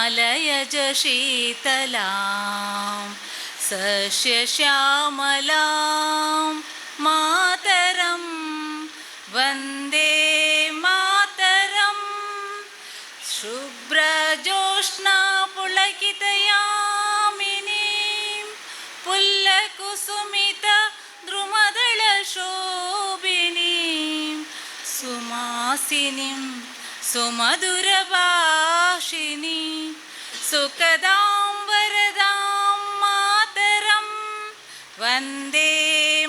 Himalayas शीतलां सस्यश्यामलां मातरं वन्दे मातरं शुभ्रजोत्स्ना पुलकितयामिनीं पुल्लकुसुमित द्रुमदलशोभिनीं सुमासिनीं सुमधुरभाषिणी सुखदां वरदां मातरं वन्दे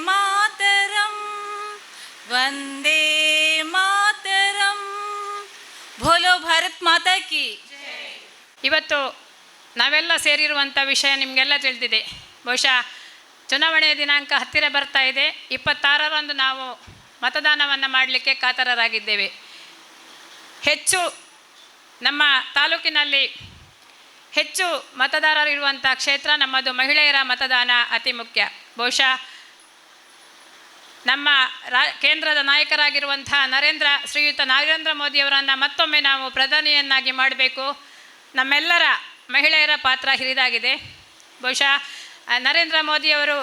मातरं वन्दे मातरಂ. ಭೋಲೋ ಭಾರತ್ ಮಾತಾ ಕಿ. ಇವತ್ತು ನಾವೆಲ್ಲ ಸೇರಿರುವಂಥ ವಿಷಯ ನಿಮಗೆಲ್ಲ ತಿಳಿದಿದೆ. ಬಹುಶಃ ಚುನಾವಣೆಯ ದಿನಾಂಕ ಹತ್ತಿರ ಬರ್ತಾ ಇದೆ. 26ರಂದು ನಾವು ಮತದಾನವನ್ನು ಮಾಡಲಿಕ್ಕೆ ಕಾತರರಾಗಿದ್ದೇವೆ. ಹೆಚ್ಚು ನಮ್ಮ ತಾಲೂಕಿನಲ್ಲಿ ಹೆಚ್ಚು ಮತದಾರರಿರುವಂಥ ಕ್ಷೇತ್ರ ನಮ್ಮದು. ಮಹಿಳೆಯರ ಮತದಾನ ಅತಿ ಮುಖ್ಯ. ಬಹುಶಃ ನಮ್ಮ ಕೇಂದ್ರದ ನಾಯಕರಾಗಿರುವಂಥ ಶ್ರೀಯುತ ನರೇಂದ್ರ ಮೋದಿಯವರನ್ನು ಮತ್ತೊಮ್ಮೆ ನಾವು ಪ್ರಧಾನಿಯನ್ನಾಗಿ ಮಾಡಬೇಕು. ನಮ್ಮೆಲ್ಲರ ಮಹಿಳೆಯರ ಪಾತ್ರ ಹಿರಿದಾಗಿದೆ. ಬಹುಶಃ ನರೇಂದ್ರ ಮೋದಿಯವರು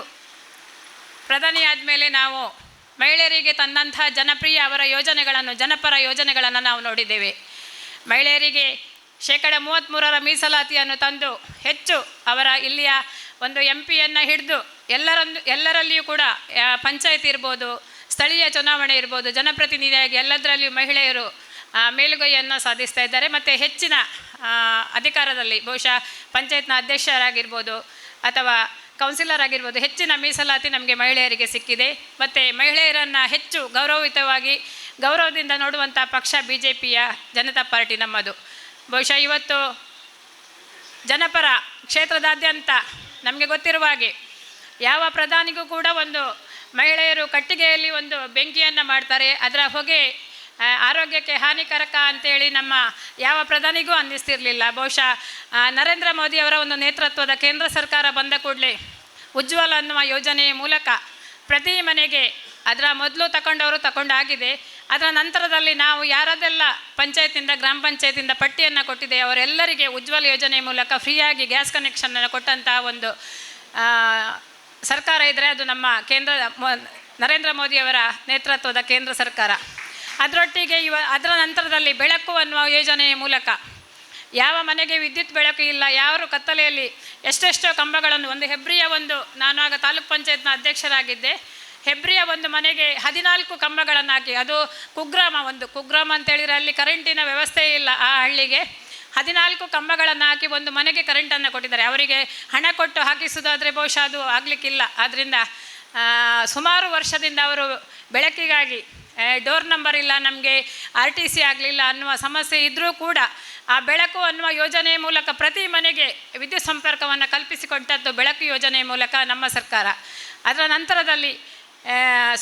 ಪ್ರಧಾನಿಯಾದ ಮೇಲೆ ನಾವು ಮಹಿಳೆಯರಿಗೆ ತಂದಂಥ ಜನಪ್ರಿಯ ಅವರ ಯೋಜನೆಗಳನ್ನು, ಜನಪರ ಯೋಜನೆಗಳನ್ನು ನಾವು ನೋಡಿದ್ದೇವೆ. ಮಹಿಳೆಯರಿಗೆ 33% ಮೀಸಲಾತಿಯನ್ನು ತಂದು ಹೆಚ್ಚು ಅವರ ಇಲ್ಲಿಯ ಒಂದು MP ಯನ್ನು ಹಿಡಿದು ಎಲ್ಲರಲ್ಲಿಯೂ ಕೂಡ ಪಂಚಾಯತ್ ಇರ್ಬೋದು, ಸ್ಥಳೀಯ ಚುನಾವಣೆ ಇರ್ಬೋದು, ಜನಪ್ರತಿನಿಧಿಯಾಗಿ ಎಲ್ಲದರಲ್ಲಿಯೂ ಮಹಿಳೆಯರು ಮೇಲುಗೈಯನ್ನು ಸಾಧಿಸ್ತಾ ಇದ್ದಾರೆ. ಮತ್ತು ಹೆಚ್ಚಿನ ಅಧಿಕಾರದಲ್ಲಿ ಬಹುಶಃ ಪಂಚಾಯತ್ನ ಅಧ್ಯಕ್ಷರಾಗಿರ್ಬೋದು ಅಥವಾ ಕೌನ್ಸಿಲರ್ ಆಗಿರ್ಬೋದು, ಹೆಚ್ಚಿನ ಮೀಸಲಾತಿ ನಮಗೆ ಮಹಿಳೆಯರಿಗೆ ಸಿಕ್ಕಿದೆ. ಮತ್ತು ಮಹಿಳೆಯರನ್ನು ಹೆಚ್ಚು ಗೌರವದಿಂದ ನೋಡುವಂಥ ಪಕ್ಷ BJPಯ ಜನತಾ ಪಾರ್ಟಿ ನಮ್ಮದು. ಬಹುಶಃ ಇವತ್ತು ಜನಪರ ಕ್ಷೇತ್ರದಾದ್ಯಂತ ನಮಗೆ ಗೊತ್ತಿರುವ ಹಾಗೆ ಯಾವ ಪ್ರಧಾನಿಗೂ ಕೂಡ ಒಂದು ಮಹಿಳೆಯರು ಕಟ್ಟಿಗೆಯಲ್ಲಿ ಒಂದು ಬೆಂಕಿಯನ್ನು ಮಾಡ್ತಾರೆ, ಅದರ ಹೊಗೆ ಆರೋಗ್ಯಕ್ಕೆ ಹಾನಿಕಾರಕ ಅಂತೇಳಿ ನಮ್ಮ ಯಾವ ಪ್ರಧಾನಿಗೂ ಅನ್ನಿಸ್ತಿರಲಿಲ್ಲ. ಬಹುಶಃ ನರೇಂದ್ರ ಮೋದಿಯವರ ಒಂದು ನೇತೃತ್ವದ ಕೇಂದ್ರ ಸರ್ಕಾರ ಬಂದ ಕೂಡಲೇ ಉಜ್ವಲ ಅನ್ನುವ ಯೋಜನೆಯ ಮೂಲಕ ಪ್ರತಿ ಮನೆಗೆ ಅದರ ಮೊದಲು ತಗೊಂಡಾಗಿದೆ. ಅದರ ನಂತರದಲ್ಲಿ ನಾವು ಯಾರದೆಲ್ಲ ಪಂಚಾಯತಿಂದ ಗ್ರಾಮ ಪಂಚಾಯತಿಂದ ಪಟ್ಟಿಯನ್ನು ಕೊಟ್ಟಿದೆ ಅವರೆಲ್ಲರಿಗೆ ಉಜ್ವಲ ಯೋಜನೆ ಮೂಲಕ ಫ್ರೀಯಾಗಿ ಗ್ಯಾಸ್ ಕನೆಕ್ಷನನ್ನು ಕೊಟ್ಟಂಥ ಒಂದು ಸರ್ಕಾರ ಇದ್ದರೆ ಅದು ನಮ್ಮ ನರೇಂದ್ರ ಮೋದಿಯವರ ನೇತೃತ್ವದ ಕೇಂದ್ರ ಸರ್ಕಾರ. ಅದರೊಟ್ಟಿಗೆ ಅದರ ನಂತರದಲ್ಲಿ ಬೆಳಕು ಅನ್ನುವ ಯೋಜನೆಯ ಮೂಲಕ ಯಾವ ಮನೆಗೆ ವಿದ್ಯುತ್ ಬೆಳಕು ಇಲ್ಲ, ಯಾರು ಕತ್ತಲೆಯಲ್ಲಿ ಎಷ್ಟೆಷ್ಟೋ ಕಂಬಗಳನ್ನು ನಾನು ಆಗ ತಾಲೂಕ್ ಪಂಚಾಯತ್ನ ಅಧ್ಯಕ್ಷರಾಗಿದ್ದೆ. ಹೆಬ್ರಿಯ ಒಂದು ಮನೆಗೆ 14 ಕಂಬಗಳನ್ನು ಹಾಕಿ, ಅದು ಕುಗ್ರಾಮ ಅಂತೇಳಿದರೆ ಅಲ್ಲಿ ಕರೆಂಟಿನ ವ್ಯವಸ್ಥೆ ಇಲ್ಲ. ಆ ಹಳ್ಳಿಗೆ 14 ಕಂಬಗಳನ್ನು ಹಾಕಿ ಒಂದು ಮನೆಗೆ ಕರೆಂಟನ್ನು ಕೊಟ್ಟಿದ್ದಾರೆ. ಅವರಿಗೆ ಹಣ ಕೊಟ್ಟು ಹಾಕಿಸೋದಾದರೆ ಬಹುಶಃ ಅದು ಆಗಲಿಕ್ಕಿಲ್ಲ. ಆದ್ದರಿಂದ ಸುಮಾರು ವರ್ಷದಿಂದ ಅವರು ಬೆಳಕಿಗಾಗಿ ಡೋರ್ ನಂಬರ್ ಇಲ್ಲ, ನಮಗೆ RTC ಆಗಲಿಲ್ಲ ಅನ್ನುವ ಸಮಸ್ಯೆ ಇದ್ದರೂ ಕೂಡ ಆ ಬೆಳಕು ಅನ್ನುವ ಯೋಜನೆಯ ಮೂಲಕ ಪ್ರತಿ ಮನೆಗೆ ವಿದ್ಯುತ್ ಸಂಪರ್ಕವನ್ನು ಕಲ್ಪಿಸಿಕೊಟ್ಟದ್ದು ಬೆಳಕು ಯೋಜನೆಯ ಮೂಲಕ ನಮ್ಮ ಸರ್ಕಾರ. ಅದರ ನಂತರದಲ್ಲಿ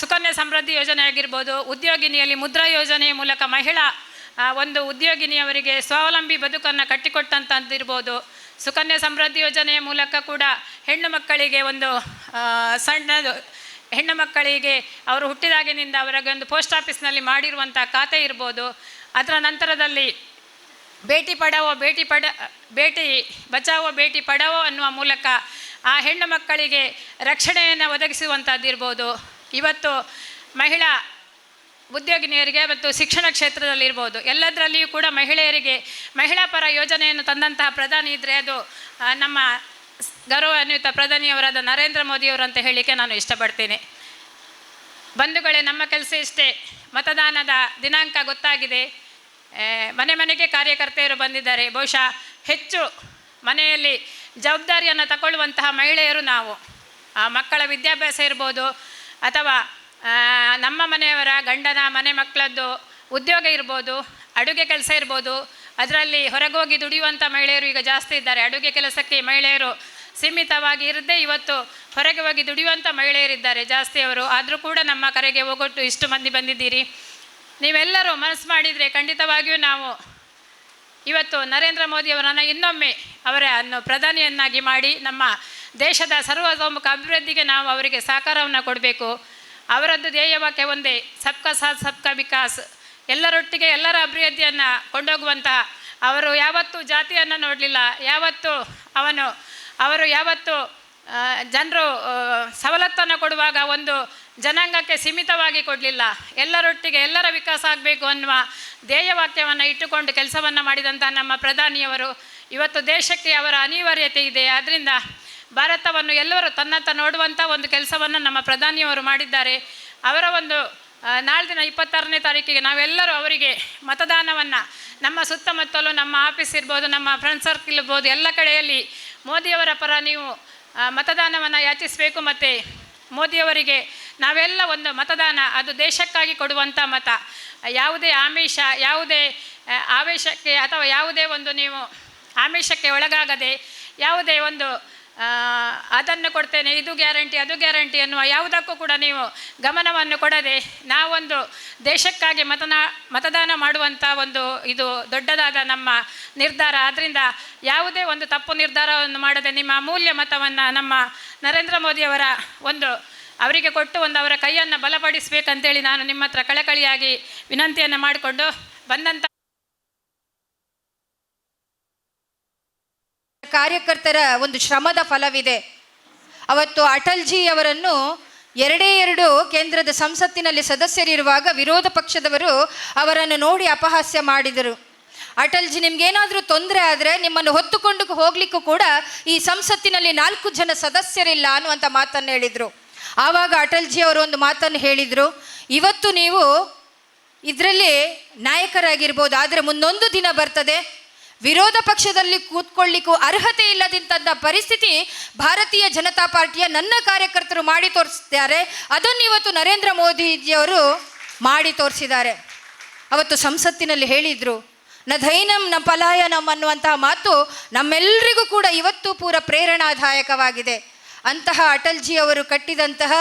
ಸುಕನ್ಯಾ ಸಮೃದ್ಧಿ ಯೋಜನೆ ಆಗಿರ್ಬೋದು, ಉದ್ಯೋಗಿನಿಯಲ್ಲಿ ಮುದ್ರಾ ಯೋಜನೆಯ ಮೂಲಕ ಮಹಿಳಾ ಒಂದು ಉದ್ಯೋಗಿನಿಯವರಿಗೆ ಸ್ವಾವಲಂಬಿ ಬದುಕನ್ನು ಕಟ್ಟಿಕೊಟ್ಟಂಥದ್ದಿರ್ಬೋದು. ಸುಕನ್ಯಾ ಸಮೃದ್ಧಿ ಯೋಜನೆಯ ಮೂಲಕ ಕೂಡ ಹೆಣ್ಣು ಮಕ್ಕಳಿಗೆ ಒಂದು ಹೆಣ್ಣು ಮಕ್ಕಳಿಗೆ ಅವರು ಹುಟ್ಟಿದಾಗಿನಿಂದ ಅವರಿಗೆ ಒಂದು ಪೋಸ್ಟ್ ಆಫೀಸ್ನಲ್ಲಿ ಮಾಡಿರುವಂಥ ಖಾತೆ ಇರ್ಬೋದು. ಅದರ ನಂತರದಲ್ಲಿ ಬೇಟಿ ಬಚಾವೋ ಬೇಟಿ ಪಡಾವೋ ಅನ್ನುವ ಮೂಲಕ ಆ ಹೆಣ್ಣು ಮಕ್ಕಳಿಗೆ ರಕ್ಷಣೆಯನ್ನು ಒದಗಿಸುವಂಥದ್ದಿರ್ಬೋದು. ಇವತ್ತು ಮಹಿಳಾ ಉದ್ಯೋಗಿನಿಯರಿಗೆ ಮತ್ತು ಶಿಕ್ಷಣ ಕ್ಷೇತ್ರದಲ್ಲಿರ್ಬೋದು, ಎಲ್ಲದರಲ್ಲಿಯೂ ಕೂಡ ಮಹಿಳೆಯರಿಗೆ ಮಹಿಳಾ ಪರ ಯೋಜನೆಯನ್ನು ತಂದಂತಹ ಪ್ರಧಾನಿ ಇದ್ದರೆ ಅದು ನಮ್ಮ ಗೌರವಾನ್ವಿತ ಪ್ರಧಾನಿಯವರಾದ ನರೇಂದ್ರ ಮೋದಿಯವರು ಅಂತ ಹೇಳಲಿಕ್ಕೆ ನಾನು ಇಷ್ಟಪಡ್ತೇನೆ. ಬಂಧುಗಳೇ, ನಮ್ಮ ಕೆಲಸ ಇಷ್ಟೇ. ಮತದಾನದ ದಿನಾಂಕ ಗೊತ್ತಾಗಿದೆ. ಮನೆಗೆ ಕಾರ್ಯಕರ್ತೆಯರು ಬಂದಿದ್ದಾರೆ. ಬಹುಶಃ ಹೆಚ್ಚು ಮನೆಯಲ್ಲಿ ಜವಾಬ್ದಾರಿಯನ್ನು ತಗೊಳ್ಳುವಂತಹ ಮಹಿಳೆಯರು ನಾವು. ಮಕ್ಕಳ ವಿದ್ಯಾಭ್ಯಾಸ ಇರ್ಬೋದು ಅಥವಾ ನಮ್ಮ ಮನೆಯವರ ಗಂಡನ ಮನೆ ಮಕ್ಕಳದ್ದು ಉದ್ಯೋಗ ಇರ್ಬೋದು, ಅಡುಗೆ ಕೆಲಸ ಇರ್ಬೋದು. ಅದರಲ್ಲಿ ಹೊರಗೋಗಿ ದುಡಿಯುವಂಥ ಮಹಿಳೆಯರು ಈಗ ಜಾಸ್ತಿ ಇದ್ದಾರೆ. ಅಡುಗೆ ಕೆಲಸಕ್ಕೆ ಮಹಿಳೆಯರು ಸೀಮಿತವಾಗಿ ಇರದೆ ಇವತ್ತು ಹೊರಗೆ ಹೋಗಿ ದುಡಿಯುವಂಥ ಮಹಿಳೆಯರಿದ್ದಾರೆ ಜಾಸ್ತಿ ಅವರು. ಆದರೂ ಕೂಡ ನಮ್ಮ ಕರೆಗೆ ಹೋಗೊಟ್ಟು ಇಷ್ಟು ಮಂದಿ ಬಂದಿದ್ದೀರಿ. ನೀವೆಲ್ಲರೂ ಮನಸ್ಸು ಮಾಡಿದರೆ ಖಂಡಿತವಾಗಿಯೂ ನಾವು ಇವತ್ತು ನರೇಂದ್ರ ಮೋದಿಯವರನ್ನು ಇನ್ನೊಮ್ಮೆ ಅವರನ್ನು ಪ್ರಧಾನಿಯನ್ನಾಗಿ ಮಾಡಿ ನಮ್ಮ ದೇಶದ ಸರ್ವತೋಮುಖ ಅಭಿವೃದ್ಧಿಗೆ ನಾವು ಅವರಿಗೆ ಸಹಕಾರವನ್ನು ಕೊಡಬೇಕು. ಅವರದ್ದು ಧ್ಯೇಯವಾಕ್ಯ ಒಂದೇ, ಸಬ್ಕಾ ಸಾಥ್ ಸಬ್ಕಾ ವಿಕಾಸ್, ಎಲ್ಲರೊಟ್ಟಿಗೆ ಎಲ್ಲರ ಅಭಿವೃದ್ಧಿಯನ್ನು ಕೊಂಡೋಗುವಂತಹ ಅವರು ಯಾವತ್ತೂ ಜಾತಿಯನ್ನು ನೋಡಲಿಲ್ಲ, ಅವರು ಯಾವತ್ತೂ ಜನರು ಸವಲತ್ತನ್ನು ಕೊಡುವಾಗ ಒಂದು ಜನಾಂಗಕ್ಕೆ ಸೀಮಿತವಾಗಿ ಕೊಡಲಿಲ್ಲ. ಎಲ್ಲರೊಟ್ಟಿಗೆ ಎಲ್ಲರ ವಿಕಾಸ ಆಗಬೇಕು ಅನ್ನುವ ಧ್ಯೇಯವಾಕ್ಯವನ್ನು ಇಟ್ಟುಕೊಂಡು ಕೆಲಸವನ್ನು ಮಾಡಿದಂಥ ನಮ್ಮ ಪ್ರಧಾನಿಯವರು ಇವತ್ತು ದೇಶಕ್ಕೆ ಅವರ ಅನಿವಾರ್ಯತೆ ಇದೆ. ಆದ್ದರಿಂದ ಭಾರತವನ್ನು ಎಲ್ಲರೂ ತನ್ನತ್ತ ನೋಡುವಂಥ ಒಂದು ಕೆಲಸವನ್ನು ನಮ್ಮ ಪ್ರಧಾನಿಯವರು ಮಾಡಿದ್ದಾರೆ. ಅವರ ಒಂದು ನಾಳೆ ದಿನ 26ನೇ ತಾರೀಕಿಗೆ ನಾವೆಲ್ಲರೂ ಅವರಿಗೆ ಮತದಾನವನ್ನು ನಮ್ಮ ಸುತ್ತಮುತ್ತಲು ನಮ್ಮ ಆಫೀಸ್ ಇರ್ಬೋದು, ನಮ್ಮ ಫ್ರೆಂಡ್ ಸರ್ಕಲ್ ಇರ್ಬೋದು, ಎಲ್ಲ ಕಡೆಯಲ್ಲಿ ಮೋದಿಯವರ ಪರ ನೀವು ಮತದಾನವನ್ನು ಯಾಚಿಸಬೇಕು. ಮತ್ತು ಮೋದಿಯವರಿಗೆ ನಾವೆಲ್ಲ ಒಂದು ಮತದಾನ, ಅದು ದೇಶಕ್ಕಾಗಿ ಕೊಡುವಂಥ ಮತ. ಯಾವುದೇ ಆಮಿಷ, ಯಾವುದೇ ಆವೇಶಕ್ಕೆ ಅಥವಾ ಯಾವುದೇ ಒಂದು ನೀವು ಆಮಿಷಕ್ಕೆ ಒಳಗಾಗದೆ, ಯಾವುದೇ ಒಂದು ಅದನ್ನು ಕೊಡ್ತೇನೆ, ಇದು ಗ್ಯಾರಂಟಿ, ಅದು ಗ್ಯಾರಂಟಿ ಅನ್ನುವ ಯಾವುದಕ್ಕೂ ಕೂಡ ನೀವು ಗಮನವನ್ನು ಕೊಡದೆ ನಾವೊಂದು ದೇಶಕ್ಕಾಗಿ ಮತದಾನ ಮಾಡುವಂಥ ಒಂದು ಇದು ದೊಡ್ಡದಾದ ನಮ್ಮ ನಿರ್ಧಾರ. ಆದ್ದರಿಂದ ಯಾವುದೇ ಒಂದು ತಪ್ಪು ನಿರ್ಧಾರವನ್ನು ಮಾಡದೆ ನಿಮ್ಮ ಅಮೂಲ್ಯ ಮತವನ್ನು ನಮ್ಮ ನರೇಂದ್ರ ಮೋದಿಯವರ ಅವರಿಗೆ ಕೊಟ್ಟು ಅವರ ಕೈಯನ್ನು ಬಲಪಡಿಸಬೇಕಂತೇಳಿ ನಾನು ನಿಮ್ಮ ಹತ್ರ ಕಳಕಳಿಯಾಗಿ ವಿನಂತಿಯನ್ನು ಮಾಡಿಕೊಂಡು ಬಂದಂಥ ಕಾರ್ಯಕರ್ತರ ಒಂದು ಶ್ರಮದ ಫಲವಿದೆ. ಅವತ್ತು ಅಟಲ್ಜಿ ಅವರನ್ನು 2 ಕೇಂದ್ರದ ಸಂಸತ್ತಿನಲ್ಲಿ ಸದಸ್ಯರಿರುವಾಗ ವಿರೋಧ ಪಕ್ಷದವರು ಅವರನ್ನು ನೋಡಿ ಅಪಹಾಸ್ಯ ಮಾಡಿದರು. ಅಟಲ್ಜಿ, ನಿಮ್ಗೇನಾದರೂ ತೊಂದರೆ ಆದರೆ ನಿಮ್ಮನ್ನು ಹೊತ್ತುಕೊಂಡು ಹೋಗ್ಲಿಕ್ಕೂ ಕೂಡ ಈ ಸಂಸತ್ತಿನಲ್ಲಿ 4 ಜನ ಸದಸ್ಯರಿಲ್ಲ ಅನ್ನುವಂಥ ಮಾತನ್ನು ಹೇಳಿದರು. ಆವಾಗ ಅಟಲ್ಜಿ ಅವರು ಒಂದು ಮಾತನ್ನು ಹೇಳಿದರು, ಇವತ್ತು ನೀವು ಇದರಲ್ಲಿ ನಾಯಕರಾಗಿರ್ಬೋದು, ಆದರೆ ಮುಂದೊಂದು ದಿನ ಬರ್ತದೆ ವಿರೋಧ ಪಕ್ಷದಲ್ಲಿ ಕೂತ್ಕೊಳ್ಳಿಕ್ಕೂ ಅರ್ಹತೆ ಇಲ್ಲದಂಥ ಪರಿಸ್ಥಿತಿ ಭಾರತೀಯ ಜನತಾ ಪಾರ್ಟಿಯ ನನ್ನ ಕಾರ್ಯಕರ್ತರು ಮಾಡಿ ತೋರಿಸ್ತಾರೆ. ಅದನ್ನು ಇವತ್ತು ನರೇಂದ್ರ ಮೋದಿಜಿಯವರು ಮಾಡಿ ತೋರಿಸಿದ್ದಾರೆ. ಅವತ್ತು ಸಂಸತ್ತಿನಲ್ಲಿ ಹೇಳಿದರು, ನ ಧೈನಂ ನ ಪಲಾಯನಂ ಅನ್ನುವಂತಹ ಮಾತು ನಮ್ಮೆಲ್ಲರಿಗೂ ಕೂಡ ಇವತ್ತು ಪೂರ ಪ್ರೇರಣಾದಾಯಕವಾಗಿದೆ. ಅಂತಹ ಅಟಲ್ಜಿ ಅವರು ಕಟ್ಟಿದಂತಹ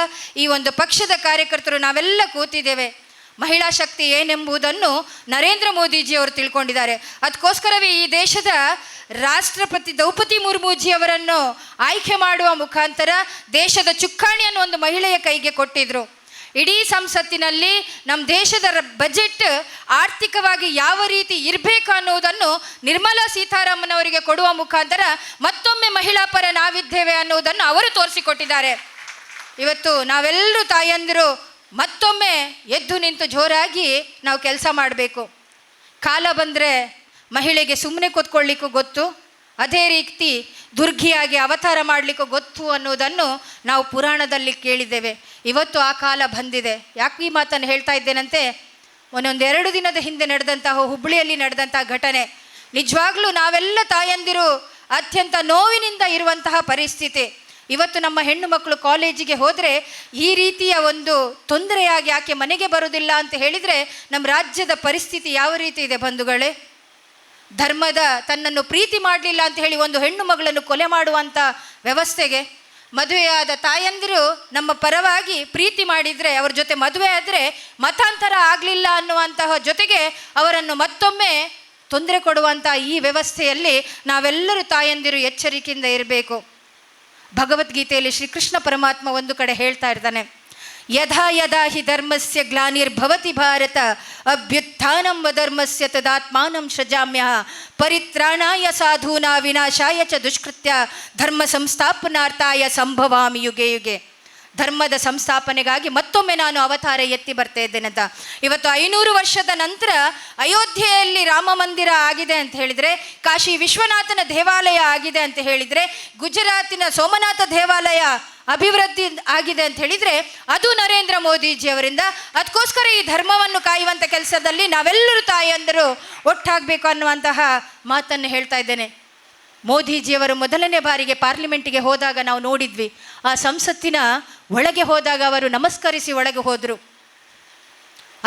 ಈ ಒಂದು ಪಕ್ಷದ ಕಾರ್ಯಕರ್ತರು ನಾವೆಲ್ಲ ಕೂತಿದ್ದೇವೆ. ಮಹಿಳಾ ಶಕ್ತಿ ಏನೆಂಬುದನ್ನು ನರೇಂದ್ರ ಮೋದಿಜಿಯವರು ತಿಳ್ಕೊಂಡಿದ್ದಾರೆ. ಅದಕ್ಕೋಸ್ಕರವೇ ಈ ದೇಶದ ರಾಷ್ಟ್ರಪತಿ ದ್ರೌಪದಿ ಮುರ್ಮುಜಿಯವರನ್ನು ಆಯ್ಕೆ ಮಾಡುವ ಮುಖಾಂತರ ದೇಶದ ಚುಕ್ಕಾಣಿಯನ್ನು ಒಂದು ಮಹಿಳೆಯ ಕೈಗೆ ಕೊಟ್ಟಿದ್ರು. ಇಡೀ ಸಂಸತ್ತಿನಲ್ಲಿ ನಮ್ಮ ದೇಶದ ಬಜೆಟ್ ಆರ್ಥಿಕವಾಗಿ ಯಾವ ರೀತಿ ಇರಬೇಕು ಅನ್ನುವುದನ್ನು ನಿರ್ಮಲಾ ಸೀತಾರಾಮನ್ ಅವರಿಗೆ ಕೊಡುವ ಮುಖಾಂತರ ಮತ್ತೊಮ್ಮೆ ಮಹಿಳಾ ಪರ ನಾವಿದ್ದೇವೆ ಅನ್ನುವುದನ್ನು ಅವರು ತೋರಿಸಿಕೊಟ್ಟಿದ್ದಾರೆ. ಇವತ್ತು ನಾವೆಲ್ಲರೂ ತಾಯಂದಿರು ಮತ್ತೊಮ್ಮೆ ಎದ್ದು ನಿಂತು ಜೋರಾಗಿ ನಾವು ಕೆಲಸ ಮಾಡಬೇಕು. ಕಾಲ ಬಂದರೆ ಮಹಿಳೆಗೆ ಸುಮ್ಮನೆ ಕೂತ್ಕೊಳ್ಳಿಕ್ಕೂ ಗೊತ್ತು, ಅದೇ ರೀತಿ ದುರ್ಗಿಯಾಗಿ ಅವತಾರ ಮಾಡಲಿಕ್ಕೂ ಗೊತ್ತು ಅನ್ನೋದನ್ನು ನಾವು ಪುರಾಣದಲ್ಲಿ ಕೇಳಿದ್ದೇವೆ. ಇವತ್ತು ಆ ಕಾಲ ಬಂದಿದೆ. ಯಾಕೆ ಈ ಮಾತನ್ನು ಹೇಳ್ತಾ ಇದ್ದೇನಂತೆ, 1-2 ದಿನದ ಹಿಂದೆ ನಡೆದಂತಹ ಹುಬ್ಬಳ್ಳಿಯಲ್ಲಿ ನಡೆದಂತಹ ಘಟನೆ ನಿಜವಾಗ್ಲೂ ನಾವೆಲ್ಲ ತಾಯಂದಿರು ಅತ್ಯಂತ ನೋವಿನಿಂದ ಇರುವಂತಹ ಪರಿಸ್ಥಿತಿ. ಇವತ್ತು ನಮ್ಮ ಹೆಣ್ಣು ಮಕ್ಕಳು ಕಾಲೇಜಿಗೆ ಹೋದರೆ ಈ ರೀತಿಯ ಒಂದು ತೊಂದರೆಯಾಗಿ ಆಕೆ ಮನೆಗೆ ಬರುವುದಿಲ್ಲ ಅಂತ ಹೇಳಿದರೆ ನಮ್ಮ ರಾಜ್ಯದ ಪರಿಸ್ಥಿತಿ ಯಾವ ರೀತಿ ಇದೆ ಬಂಧುಗಳೇ. ಧರ್ಮದ ತನ್ನನ್ನು ಪ್ರೀತಿ ಮಾಡಲಿಲ್ಲ ಅಂತ ಹೇಳಿ ಒಂದು ಹೆಣ್ಣು ಮಗಳನ್ನು ಕೊಲೆ ಮಾಡುವಂಥ ವ್ಯವಸ್ಥೆಗೆ ಮದುವೆಯಾದ ತಾಯಂದಿರು ನಮ್ಮ ಪರವಾಗಿ ಪ್ರೀತಿ ಮಾಡಿದರೆ ಅವ್ರ ಜೊತೆ ಮದುವೆ ಆದರೆ ಮತಾಂತರ ಆಗಲಿಲ್ಲ ಅನ್ನುವಂತಹ ಜೊತೆಗೆ ಅವರನ್ನು ಮತ್ತೊಮ್ಮೆ ತೊಂದರೆ ಕೊಡುವಂಥ ಈ ವ್ಯವಸ್ಥೆಯಲ್ಲಿ ನಾವೆಲ್ಲರೂ ತಾಯಂದಿರು ಎಚ್ಚರಿಕೆಯಿಂದ ಇರಬೇಕು. ಭಗವದ್ಗೀತೆಯಲ್ಲಿ ಶ್ರೀಕೃಷ್ಣ ಪರಮಾತ್ಮ ಒಂದು ಕಡೆ ಹೇಳ್ತಾ ಇರ್ತಾನೆ, ಯದಾ ಯದಾ ಹಿ ಧರ್ಮಸ್ಯ ಗ್ಲಾನಿರ್ಭವತಿ ಭಾರತ ಅಭ್ಯುತ್ಥಾನಂ ಧರ್ಮಸ್ಯ ತದಾತ್ಮಾನಂ ಸೃಜಾಮ್ಯಃ ಪರಿತ್ರಾಣಾಯ ಸಾಧೂನಾ ವಿನಾಶಾಯ ಚ ದುಷ್ಕೃತ್ಯ ಧರ್ಮ ಸಂಸ್ಥಾಪನಾರ್ಥಾಯ ಸಂಭವಾಮಿ ಯುಗೆ ಯುಗೆ. ಧರ್ಮದ ಸಂಸ್ಥಾಪನೆಗಾಗಿ ಮತ್ತೊಮ್ಮೆ ನಾನು ಅವತಾರ ಎತ್ತಿ ಬರ್ತಾ ಇದ್ದೇನಂತ. ಇವತ್ತು 500 ವರ್ಷದ ನಂತರ ಅಯೋಧ್ಯೆಯಲ್ಲಿ ರಾಮ ಮಂದಿರ ಆಗಿದೆ ಅಂತ ಹೇಳಿದರೆ, ಕಾಶಿ ವಿಶ್ವನಾಥನ ದೇವಾಲಯ ಆಗಿದೆ ಅಂತ ಹೇಳಿದರೆ, ಗುಜರಾತಿನ ಸೋಮನಾಥ ದೇವಾಲಯ ಅಭಿವೃದ್ಧಿ ಆಗಿದೆ ಅಂತ ಹೇಳಿದರೆ ಅದು ನರೇಂದ್ರ ಮೋದಿಜಿಯವರಿಂದ. ಅದಕ್ಕೋಸ್ಕರ ಈ ಧರ್ಮವನ್ನು ಕಾಯುವಂಥ ಕೆಲಸದಲ್ಲಿ ನಾವೆಲ್ಲರೂ ತಾಯಂದರು ಒಟ್ಟಾಗಬೇಕು ಅನ್ನುವಂತಹ ಮಾತನ್ನು ಹೇಳ್ತಾ ಇದ್ದೇನೆ. ಮೋದಿಜಿಯವರು ಮೊದಲನೇ ಬಾರಿಗೆ ಪಾರ್ಲಿಮೆಂಟಿಗೆ ಹೋದಾಗ ನಾವು ನೋಡಿದ್ವಿ. ಆ ಸಂಸತ್ತಿನ ಒಳಗೆ ಹೋದಾಗ ಅವರು ನಮಸ್ಕರಿಸಿ ಒಳಗೆ ಹೋದರು.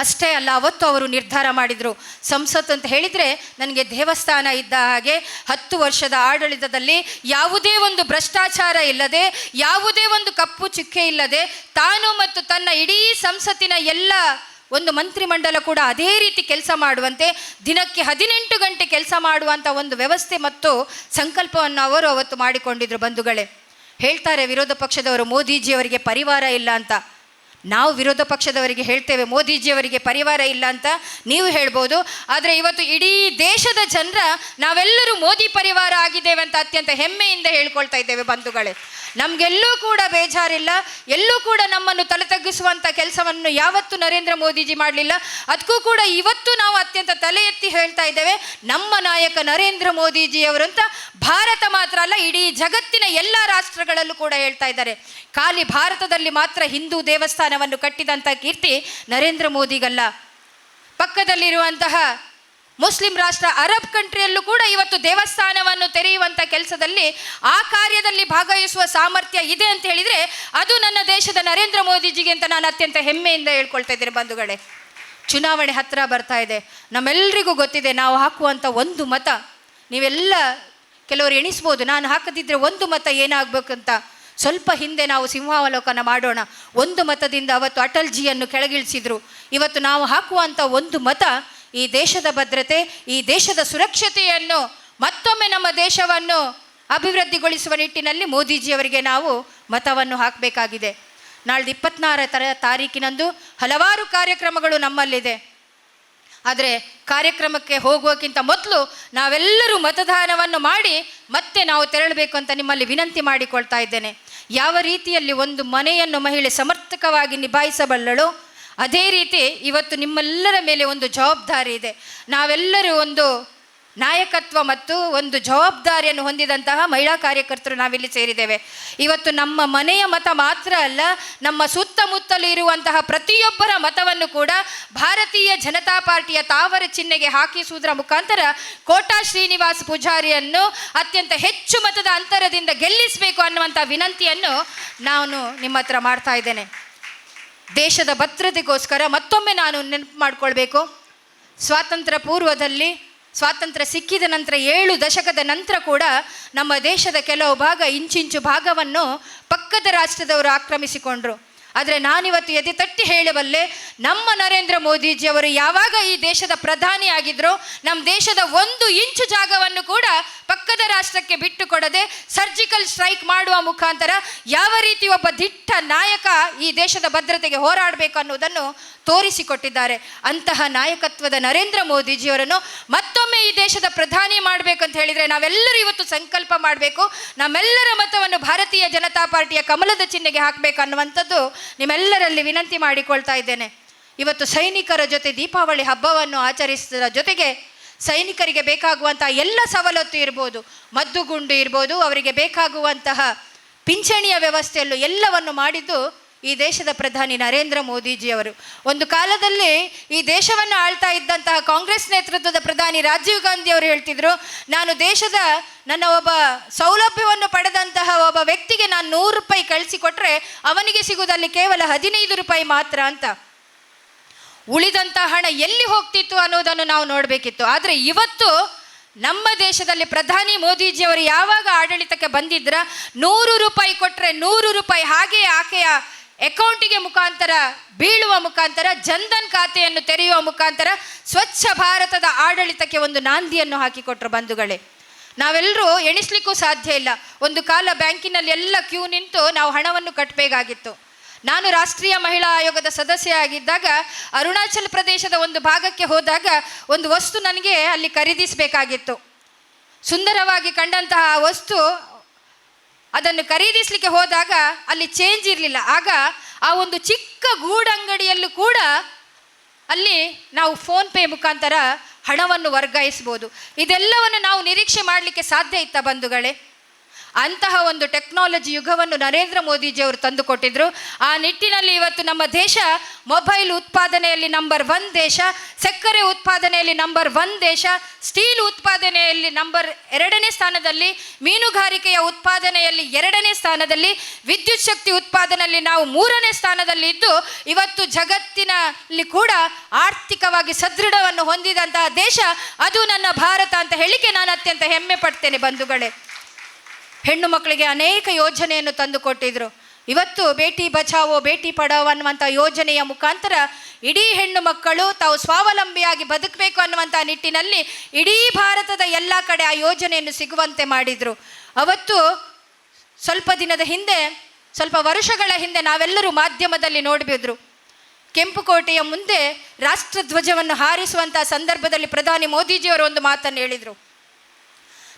ಅಷ್ಟೇ ಅಲ್ಲ, ಅವತ್ತು ಅವರು ನಿರ್ಧಾರ ಮಾಡಿದರು, ಸಂಸತ್ ಅಂತ ಹೇಳಿದರೆ ನನಗೆ ದೇವಸ್ಥಾನ ಇದ್ದ ಹಾಗೆ. 10 ವರ್ಷದ ಆಡಳಿತದಲ್ಲಿ ಯಾವುದೇ ಒಂದು ಭ್ರಷ್ಟಾಚಾರ ಇಲ್ಲದೆ, ಯಾವುದೇ ಒಂದು ಕಪ್ಪು ಚುಕ್ಕೆ ಇಲ್ಲದೆ, ತಾನು ಮತ್ತು ತನ್ನ ಇಡೀ ಸಂಸತ್ತಿನ ಎಲ್ಲ ಒಂದು ಮಂತ್ರಿಮಂಡಲ ಕೂಡ ಅದೇ ರೀತಿ ಕೆಲಸ ಮಾಡುವಂತೆ ದಿನಕ್ಕೆ 18 ಗಂಟೆ ಕೆಲಸ ಮಾಡುವಂಥ ಒಂದು ವ್ಯವಸ್ಥೆ ಮತ್ತು ಸಂಕಲ್ಪವನ್ನು ಅವರು ಅವತ್ತು ಮಾಡಿಕೊಂಡಿದ್ರು. ಬಂಧುಗಳೇ, ಹೇಳ್ತಾರೆ ವಿರೋಧ ಪಕ್ಷದವರು ಮೋದಿಜಿಯವರಿಗೆ ಪರಿವಾರ ಇಲ್ಲ ಅಂತ. ನಾವು ವಿರೋಧ ಪಕ್ಷದವರಿಗೆ ಹೇಳ್ತೇವೆ ಮೋದಿಜಿಯವರಿಗೆ ಪರಿವಾರ ಇಲ್ಲ ಅಂತ, ನೀವು ಹೇಳ್ಬೋದು. ಆದರೆ ಇವತ್ತು ಇಡೀ ದೇಶದ ಜನರ ನಾವೆಲ್ಲರೂ ಮೋದಿ ಪರಿವಾರ ಆಗಿದ್ದೇವೆ ಅಂತ ಅತ್ಯಂತ ಹೆಮ್ಮೆಯಿಂದ ಹೇಳ್ಕೊಳ್ತಾ ಇದ್ದೇವೆ ಬಂಧುಗಳೇ. ನಮಗೆಲ್ಲೂ ಕೂಡ ಬೇಜಾರಿಲ್ಲ, ಎಲ್ಲೂ ಕೂಡ ನಮ್ಮನ್ನು ತಲೆ ತಗ್ಗಿಸುವಂಥ ಕೆಲಸವನ್ನು ಯಾವತ್ತೂ ನರೇಂದ್ರ ಮೋದಿಜಿ ಮಾಡಲಿಲ್ಲ. ಅದಕ್ಕೂ ಕೂಡ ಇವತ್ತು ನಾವು ಅತ್ಯಂತ ತಲೆ ಎತ್ತಿ ಹೇಳ್ತಾ ಇದ್ದೇವೆ, ನಮ್ಮ ನಾಯಕ ನರೇಂದ್ರ ಮೋದಿಜಿಯವರಂತ ಭಾರತ ಮಾತ್ರ ಅಲ್ಲ, ಇಡೀ ಜಗತ್ತಿನ ಎಲ್ಲ ರಾಷ್ಟ್ರಗಳಲ್ಲೂ ಕೂಡ ಹೇಳ್ತಾ ಇದ್ದಾರೆ. ಖಾಲಿ ಭಾರತದಲ್ಲಿ ಮಾತ್ರ ಹಿಂದೂ ದೇವಸ್ಥಾನವನ್ನು ಕಟ್ಟಿದಂಥ ಕೀರ್ತಿ ನರೇಂದ್ರ ಮೋದಿಗಲ್ಲ. ಪಕ್ಕದಲ್ಲಿರುವಂತಹ ಮುಸ್ಲಿಂ ರಾಷ್ಟ್ರ ಅರಬ್ ಕಂಟ್ರಿಯಲ್ಲೂ ಕೂಡ ಇವತ್ತು ದೇವಸ್ಥಾನವನ್ನು ತೆರೆಯುವಂಥ ಕೆಲಸದಲ್ಲಿ, ಆ ಕಾರ್ಯದಲ್ಲಿ ಭಾಗವಹಿಸುವ ಸಾಮರ್ಥ್ಯ ಇದೆ ಅಂತ ಹೇಳಿದರೆ ಅದು ನನ್ನ ದೇಶದ ನರೇಂದ್ರ ಮೋದಿಜಿಗೆ ಅಂತ ನಾನು ಅತ್ಯಂತ ಹೆಮ್ಮೆಯಿಂದ ಹೇಳ್ಕೊಳ್ತಾ ಇದ್ದೇನೆ ಬಂಧುಗಳೇ. ಚುನಾವಣೆ ಹತ್ತಿರ ಬರ್ತಾ ಇದೆ. ನಮ್ಮೆಲ್ಲರಿಗೂ ಗೊತ್ತಿದೆ ನಾವು ಹಾಕುವಂಥ ಒಂದು ಮತ, ನೀವೆಲ್ಲ ಕೆಲವರು ಎಣಿಸ್ಬೋದು ನಾನು ಹಾಕದಿದ್ದರೆ ಒಂದು ಮತ ಏನಾಗಬೇಕಂತ. ಸ್ವಲ್ಪ ಹಿಂದೆ ನಾವು ಸಿಂಹಾವಲೋಕನ ಮಾಡೋಣ. ಒಂದು ಮತದಿಂದ ಅವತ್ತು ಅಟಲ್ಜಿಯನ್ನು ಕೆಳಗಿಳಿಸಿದ್ರು. ಇವತ್ತು ನಾವು ಹಾಕುವಂಥ ಒಂದು ಮತ ಈ ದೇಶದ ಭದ್ರತೆ, ಈ ದೇಶದ ಸುರಕ್ಷತೆಯನ್ನು, ಮತ್ತೊಮ್ಮೆ ನಮ್ಮ ದೇಶವನ್ನು ಅಭಿವೃದ್ಧಿಗೊಳಿಸುವ ನಿಟ್ಟಿನಲ್ಲಿ ಮೋದಿಜಿಯವರಿಗೆ ನಾವು ಮತವನ್ನು ಹಾಕಬೇಕಾಗಿದೆ. ನಾಳ್ದು 24 ತಾರೀಕಿನಂದು ಹಲವಾರು ಕಾರ್ಯಕ್ರಮಗಳು ನಮ್ಮಲ್ಲಿದೆ. ಆದರೆ ಕಾರ್ಯಕ್ರಮಕ್ಕೆ ಹೋಗುವಕ್ಕಿಂತ ಮೊದಲು ನಾವೆಲ್ಲರೂ ಮತದಾನವನ್ನು ಮಾಡಿ ಮತ್ತೆ ನಾವು ತೆರಳಬೇಕು ಅಂತ ನಿಮ್ಮಲ್ಲಿ ವಿನಂತಿ ಮಾಡಿಕೊಳ್ತಾ ಇದ್ದೇನೆ. ಯಾವ ರೀತಿಯಲ್ಲಿ ಒಂದು ಮನೆಯನ್ನು ಮಹಿಳೆ ಸಮರ್ಥಕವಾಗಿ ನಿಭಾಯಿಸಬಲ್ಲಳೋ ಅದೇ ರೀತಿ ಇವತ್ತು ನಿಮ್ಮೆಲ್ಲರ ಮೇಲೆ ಒಂದು ಜವಾಬ್ದಾರಿ ಇದೆ. ನಾವೆಲ್ಲರೂ ಒಂದು ನಾಯಕತ್ವ ಮತ್ತು ಒಂದು ಜವಾಬ್ದಾರಿಯನ್ನು ಹೊಂದಿದಂತಹ ಮಹಿಳಾ ಕಾರ್ಯಕರ್ತರು ನಾವಿಲ್ಲಿ ಸೇರಿದ್ದೇವೆ. ಇವತ್ತು ನಮ್ಮ ಮನೆಯ ಮತ ಮಾತ್ರ ಅಲ್ಲ, ನಮ್ಮ ಸುತ್ತಮುತ್ತಲು ಇರುವಂತಹ ಪ್ರತಿಯೊಬ್ಬರ ಮತವನ್ನು ಕೂಡ ಭಾರತೀಯ ಜನತಾ ಪಾರ್ಟಿಯ ತಾವರ ಚಿಹ್ನೆಗೆ ಹಾಕಿಸುವುದರ ಮುಖಾಂತರ ಕೋಟಾ ಶ್ರೀನಿವಾಸ್ ಪೂಜಾರಿಯನ್ನು ಅತ್ಯಂತ ಹೆಚ್ಚು ಮತದ ಅಂತರದಿಂದ ಗೆಲ್ಲಿಸಬೇಕು ಅನ್ನುವಂಥ ವಿನಂತಿಯನ್ನು ನಾನು ನಿಮ್ಮ ಹತ್ರ ಮಾಡ್ತಾ ಇದ್ದೇನೆ. ದೇಶದ ಭದ್ರತೆಗೋಸ್ಕರ ಮತ್ತೊಮ್ಮೆ ನಾನು ನೆನಪು ಮಾಡಿಕೊಳ್ಬೇಕು, ಸ್ವಾತಂತ್ರ್ಯ ಪೂರ್ವದಲ್ಲಿ, ಸ್ವಾತಂತ್ರ್ಯ ಸಿಕ್ಕಿದ ನಂತರ 7 ದಶಕದ ನಂತರ ಕೂಡ ನಮ್ಮ ದೇಶದ ಕೆಲವು ಭಾಗ, ಇಂಚಿಂಚು ಭಾಗವನ್ನು ಪಕ್ಕದ ರಾಷ್ಟ್ರದವರು ಆಕ್ರಮಿಸಿಕೊಂಡ್ರು. ಆದರೆ ನಾನಿವತ್ತು ಎದೆ ತಟ್ಟಿ ಹೇಳಬಲ್ಲೆ, ನಮ್ಮ ನರೇಂದ್ರ ಮೋದಿಜಿಯವರು ಯಾವಾಗ ಈ ದೇಶದ ಪ್ರಧಾನಿ ಆಗಿದ್ರೋ ನಮ್ಮ ದೇಶದ 1 ಇಂಚು ಜಾಗವನ್ನು ಕೂಡ ಪಕ್ಕದ ರಾಷ್ಟ್ರಕ್ಕೆ ಬಿಟ್ಟು ಕೊಡದೆ ಸರ್ಜಿಕಲ್ ಸ್ಟ್ರೈಕ್ ಮಾಡುವ ಮುಖಾಂತರ ಯಾವ ರೀತಿ ಒಬ್ಬ ದಿಟ್ಟ ನಾಯಕ ಈ ದೇಶದ ಭದ್ರತೆಗೆ ಹೋರಾಡಬೇಕು ಅನ್ನೋದನ್ನು ತೋರಿಸಿಕೊಟ್ಟಿದ್ದಾರೆ. ಅಂತಹ ನಾಯಕತ್ವದ ನರೇಂದ್ರ ಮೋದಿಜಿಯವರನ್ನು ಮತ್ತೊಮ್ಮೆ ಈ ದೇಶದ ಪ್ರಧಾನಿ ಮಾಡಬೇಕಂತ ಹೇಳಿದರೆ ನಾವೆಲ್ಲರೂ ಇವತ್ತು ಸಂಕಲ್ಪ ಮಾಡಬೇಕು. ನಮ್ಮೆಲ್ಲರ ಮತವನ್ನು ಭಾರತೀಯ ಜನತಾ ಪಾರ್ಟಿಯ ಕಮಲದ ಚಿಹ್ನೆಗೆ ಹಾಕಬೇಕು ಅನ್ನುವಂಥದ್ದು ನಿಮ್ಮೆಲ್ಲರಲ್ಲಿ ವಿನಂತಿ ಮಾಡಿಕೊಳ್ತಾ ಇದ್ದೇನೆ. ಇವತ್ತು ಸೈನಿಕರ ಜೊತೆ ದೀಪಾವಳಿ ಹಬ್ಬವನ್ನು ಆಚರಿಸಿದ ಜೊತೆಗೆ ಸೈನಿಕರಿಗೆ ಬೇಕಾಗುವಂತಹ ಎಲ್ಲ ಸವಲತ್ತು ಇರ್ಬೋದು, ಮದ್ದುಗುಂಡು ಇರ್ಬೋದು, ಅವರಿಗೆ ಬೇಕಾಗುವಂತಹ ಪಿಂಚಣಿಯ ವ್ಯವಸ್ಥೆಯಲ್ಲೂ ಎಲ್ಲವನ್ನು ಮಾಡಿದ್ದು ಈ ದೇಶದ ಪ್ರಧಾನಿ ನರೇಂದ್ರ ಮೋದಿಜಿಯವರು. ಒಂದು ಕಾಲದಲ್ಲಿ ಈ ದೇಶವನ್ನು ಆಳ್ತಾ ಇದ್ದಂತಹ ಕಾಂಗ್ರೆಸ್ ನೇತೃತ್ವದ ಪ್ರಧಾನಿ ರಾಜೀವ್ ಗಾಂಧಿ ಅವರು ಹೇಳ್ತಿದ್ರು, ನಾನು ದೇಶದ ನನ್ನ ಒಬ್ಬ ಸೌಲಭ್ಯವನ್ನು ಪಡೆದಂತಹ ಒಬ್ಬ ವ್ಯಕ್ತಿಗೆ ನಾನು 100 ರೂಪಾಯಿ ಕಳಿಸಿಕೊಟ್ರೆ ಅವನಿಗೆ ಸಿಗುವುದಲ್ಲಿ ಕೇವಲ 15 ರೂಪಾಯಿ ಮಾತ್ರ ಅಂತ. ಉಳಿದಂಥ ಹಣ ಎಲ್ಲಿ ಹೋಗ್ತಿತ್ತು ಅನ್ನೋದನ್ನು ನಾವು ನೋಡಬೇಕಿತ್ತು. ಆದರೆ ಇವತ್ತು ನಮ್ಮ ದೇಶದಲ್ಲಿ ಪ್ರಧಾನಿ ಮೋದಿಜಿಯವರು ಯಾವಾಗ ಆಡಳಿತಕ್ಕೆ ಬಂದಿದ್ರ 100 ರೂಪಾಯಿ ಕೊಟ್ಟರೆ 100 ರೂಪಾಯಿ ಹಾಗೆಯೇ ಆಕೆಯ ಅಕೌಂಟಿಗೆ ಮುಖಾಂತರ ಬೀಳುವ ಮುಖಾಂತರ, ಜನ್ಧನ್ ಖಾತೆಯನ್ನು ತೆರೆಯುವ ಮುಖಾಂತರ ಸ್ವಚ್ಛ ಭಾರತದ ಆಡಳಿತಕ್ಕೆ ಒಂದು ನಾಂದಿಯನ್ನು ಹಾಕಿಕೊಟ್ರು ಬಂಧುಗಳೇ. ನಾವೆಲ್ಲರೂ ಎಣಿಸ್ಲಿಕ್ಕೂ ಸಾಧ್ಯ ಇಲ್ಲ. ಒಂದು ಕಾಲ ಬ್ಯಾಂಕಿನಲ್ಲಿ ಎಲ್ಲ ಕ್ಯೂ ನಿಂತು ನಾವು ಹಣವನ್ನು ಕಟ್ಟಬೇಕಾಗಿತ್ತು. ನಾನು ರಾಷ್ಟ್ರೀಯ ಮಹಿಳಾ ಆಯೋಗದ ಸದಸ್ಯ ಆಗಿದ್ದಾಗ ಅರುಣಾಚಲ ಪ್ರದೇಶದ ಒಂದು ಭಾಗಕ್ಕೆ ಹೋದಾಗ ಒಂದು ವಸ್ತು ನನಗೆ ಅಲ್ಲಿ ಖರೀದಿಸಬೇಕಾಗಿತ್ತು. ಸುಂದರವಾಗಿ ಕಂಡಂತಹ ಆ ವಸ್ತು, ಅದನ್ನು ಖರೀದಿಸಲಿಕ್ಕೆ ಹೋದಾಗ ಅಲ್ಲಿ ಚೇಂಜ್ ಇರಲಿಲ್ಲ. ಆಗ ಆ ಒಂದು ಚಿಕ್ಕ ಗೂಡಂಗಡಿಯಲ್ಲೂ ಕೂಡ ಅಲ್ಲಿ ನಾವು ಫೋನ್ ಪೇ ಮುಖಾಂತರ ಹಣವನ್ನು ವರ್ಗಾಯಿಸ್ಬೋದು. ಇದೆಲ್ಲವನ್ನು ನಾವು ನಿರೀಕ್ಷೆ ಮಾಡಲಿಕ್ಕೆ ಸಾಧ್ಯ ಇತ್ತ ಬಂಧುಗಳೇ? ಅಂತಹ ಒಂದು ಟೆಕ್ನಾಲಜಿ ಯುಗವನ್ನು ನರೇಂದ್ರ ಮೋದಿಜಿಯವರು ತಂದುಕೊಟ್ಟಿದ್ರು. ಆ ನಿಟ್ಟಿನಲ್ಲಿ ಇವತ್ತು ನಮ್ಮ ದೇಶ ಮೊಬೈಲ್ ಉತ್ಪಾದನೆಯಲ್ಲಿ ನಂಬರ್ 1 ದೇಶ, ಸಕ್ಕರೆ ಉತ್ಪಾದನೆಯಲ್ಲಿ ನಂಬರ್ 1 ದೇಶ, ಸ್ಟೀಲ್ ಉತ್ಪಾದನೆಯಲ್ಲಿ ನಂಬರ್ 2ನೇ ಸ್ಥಾನದಲ್ಲಿ, ಮೀನುಗಾರಿಕೆಯ ಉತ್ಪಾದನೆಯಲ್ಲಿ 2ನೇ ಸ್ಥಾನದಲ್ಲಿ, ವಿದ್ಯುತ್ ಶಕ್ತಿ ಉತ್ಪಾದನೆಯಲ್ಲಿ ನಾವು 3ನೇ ಸ್ಥಾನದಲ್ಲಿ ಇದ್ದು ಇವತ್ತು ಜಗತ್ತಿನಲ್ಲಿ ಕೂಡ ಆರ್ಥಿಕವಾಗಿ ಸದೃಢವನ್ನು ಹೊಂದಿದಂತಹ ದೇಶ ಅದು ನನ್ನ ಭಾರತ ಅಂತ ಹೇಳಿಕೆ ನಾನು ಅತ್ಯಂತ ಹೆಮ್ಮೆ ಪಡ್ತೇನೆ ಬಂಧುಗಳೇ. ಹೆಣ್ಣು ಮಕ್ಕಳಿಗೆ ಅನೇಕ ಯೋಜನೆಯನ್ನು ತಂದುಕೊಟ್ಟಿದ್ರು. ಇವತ್ತು ಬೇಟಿ ಬಚಾವೋ ಬೇಟಿ ಪಢಾವೋ ಅನ್ನುವಂಥ ಯೋಜನೆಯ ಮುಖಾಂತರ ಇಡೀ ಹೆಣ್ಣು ಮಕ್ಕಳು ತಾವು ಸ್ವಾವಲಂಬಿಯಾಗಿ ಬದುಕಬೇಕು ಅನ್ನುವಂಥ ನಿಟ್ಟಿನಲ್ಲಿ ಇಡೀ ಭಾರತದ ಎಲ್ಲ ಕಡೆ ಆ ಯೋಜನೆಯನ್ನು ಸಿಗುವಂತೆ ಮಾಡಿದರು. ಅವತ್ತು ಸ್ವಲ್ಪ ದಿನದ ಹಿಂದೆ ಸ್ವಲ್ಪ ವರ್ಷಗಳ ಹಿಂದೆ ನಾವೆಲ್ಲರೂ ಮಾಧ್ಯಮದಲ್ಲಿ ನೋಡಿಬಿದ್ರು. ಕೆಂಪುಕೋಟೆಯ ಮುಂದೆ ರಾಷ್ಟ್ರಧ್ವಜವನ್ನು ಹಾರಿಸುವಂತಹ ಸಂದರ್ಭದಲ್ಲಿ ಪ್ರಧಾನಿ ಮೋದಿಜಿಯವರು ಒಂದು ಮಾತನ್ನು ಹೇಳಿದರು.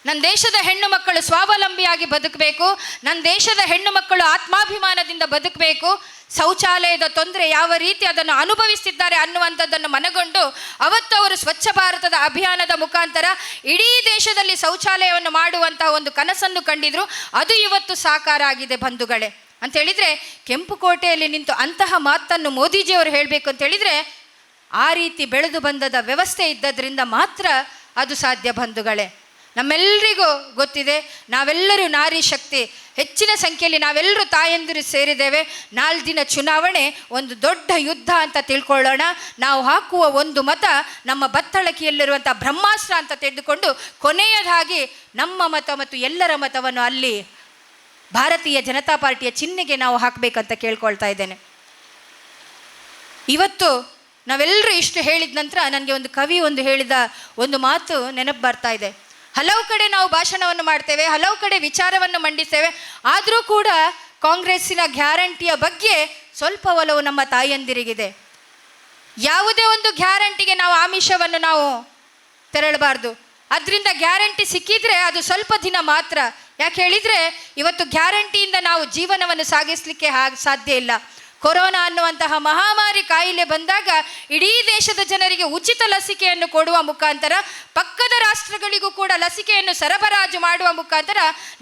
ನನ್ನ ದೇಶದ ಹೆಣ್ಣು ಮಕ್ಕಳು ಸ್ವಾವಲಂಬಿಯಾಗಿ ಬದುಕಬೇಕು, ನನ್ನ ದೇಶದ ಹೆಣ್ಣು ಮಕ್ಕಳು ಆತ್ಮಾಭಿಮಾನದಿಂದ ಬದುಕಬೇಕು, ಶೌಚಾಲಯದ ತೊಂದರೆ ಯಾವ ರೀತಿ ಅದನ್ನು ಅನುಭವಿಸ್ತಿದ್ದಾರೆ ಅನ್ನುವಂಥದ್ದನ್ನು ಮನಗೊಂಡು ಅವತ್ತು ಅವರು ಸ್ವಚ್ಛ ಭಾರತದ ಅಭಿಯಾನದ ಮುಖಾಂತರ ಇಡೀ ದೇಶದಲ್ಲಿ ಶೌಚಾಲಯವನ್ನು ಮಾಡುವಂತಹ ಒಂದು ಕನಸನ್ನು ಕಂಡಿದ್ರು. ಅದು ಇವತ್ತು ಸಾಕಾರ ಆಗಿದೆ ಬಂಧುಗಳೇ. ಅಂತ ಹೇಳಿದರೆ ಕೆಂಪುಕೋಟೆಯಲ್ಲಿ ನಿಂತು ಅಂತಹ ಮಾತನ್ನು ಮೋದಿಜಿಯವರು ಹೇಳಬೇಕು ಅಂತ ಹೇಳಿದರೆ ಆ ರೀತಿ ಬೆಳೆದು ಬಂದದ ವ್ಯವಸ್ಥೆ ಇದ್ದದ್ರಿಂದ ಮಾತ್ರ ಅದು ಸಾಧ್ಯ ಬಂಧುಗಳೇ. ನಮ್ಮೆಲ್ಲರಿಗೂ ಗೊತ್ತಿದೆ, ನಾವೆಲ್ಲರೂ ನಾರಿ ಶಕ್ತಿ, ಹೆಚ್ಚಿನ ಸಂಖ್ಯೆಯಲ್ಲಿ ನಾವೆಲ್ಲರೂ ತಾಯಂದಿರು ಸೇರಿದ್ದೇವೆ. 4 ದಿನ ಚುನಾವಣೆ ಒಂದು ದೊಡ್ಡ ಯುದ್ಧ ಅಂತ ತಿಳ್ಕೊಳ್ಳೋಣ. ನಾವು ಹಾಕುವ ಒಂದು ಮತ ನಮ್ಮ ಬತ್ತಳಕಿಯಲ್ಲಿರುವಂಥ ಬ್ರಹ್ಮಾಸ್ತ್ರ ಅಂತ ತೆಗೆದುಕೊಂಡು ಕೊನೆಯದಾಗಿ ನಮ್ಮ ಮತ ಮತ್ತು ಎಲ್ಲರ ಮತವನ್ನು ಅಲ್ಲಿ ಭಾರತೀಯ ಜನತಾ ಪಾರ್ಟಿಯ ಚಿಹ್ನೆಗೆ ನಾವು ಹಾಕಬೇಕಂತ ಕೇಳ್ಕೊಳ್ತಾ ಇದ್ದೇನೆ. ಇವತ್ತು ನಾವೆಲ್ಲರೂ ಇಷ್ಟು ಹೇಳಿದ ನಂತರ ನನಗೆ ಒಂದು ಕವಿ ಹೇಳಿದ ಒಂದು ಮಾತು ನೆನಪು ಬರ್ತಾ ಇದೆ. ಹಲವು ಕಡೆ ನಾವು ಭಾಷಣವನ್ನು ಮಾಡ್ತೇವೆ, ಹಲವು ಕಡೆ ವಿಚಾರವನ್ನು ಮಂಡಿಸ್ತೇವೆ, ಆದರೂ ಕೂಡ ಕಾಂಗ್ರೆಸ್ಸಿನ ಗ್ಯಾರಂಟಿಯ ಬಗ್ಗೆ ಸ್ವಲ್ಪ ಒಲವು ನಮ್ಮ ತಾಯಂದಿರಿಗಿದೆ. ಯಾವುದೇ ಒಂದು ಗ್ಯಾರಂಟಿಗೆ ನಾವು ಆಮಿಷವನ್ನು ನಾವು ತೆರಳಬಾರ್ದು. ಅದರಿಂದ ಗ್ಯಾರಂಟಿ ಸಿಕ್ಕಿದ್ರೆ ಅದು ಸ್ವಲ್ಪ ದಿನ ಮಾತ್ರ. ಯಾಕೆ ಹೇಳಿದರೆ ಇವತ್ತು ಗ್ಯಾರಂಟಿಯಿಂದ ನಾವು ಜೀವನವನ್ನು ಸಾಗಿಸಲಿಕ್ಕೆ ಸಾಧ್ಯ ಇಲ್ಲ. ಕೊರೋನಾ ಅನ್ನುವಂತಹ ಮಹಾಮಾರಿ ಕಾಯಿಲೆ ಬಂದಾಗ ಇಡೀ ದೇಶದ ಜನರಿಗೆ ಉಚಿತ ಲಸಿಕೆಯನ್ನು ಕೊಡುವ ಮುಖಾಂತರ ಪಕ್ಕದ ರಾಷ್ಟ್ರಗಳಿಗೂ ಕೂಡ ಲಸಿಕೆಯನ್ನು ಸರಬರಾಜು ಮಾಡುವ ಮುಖಾಂತರ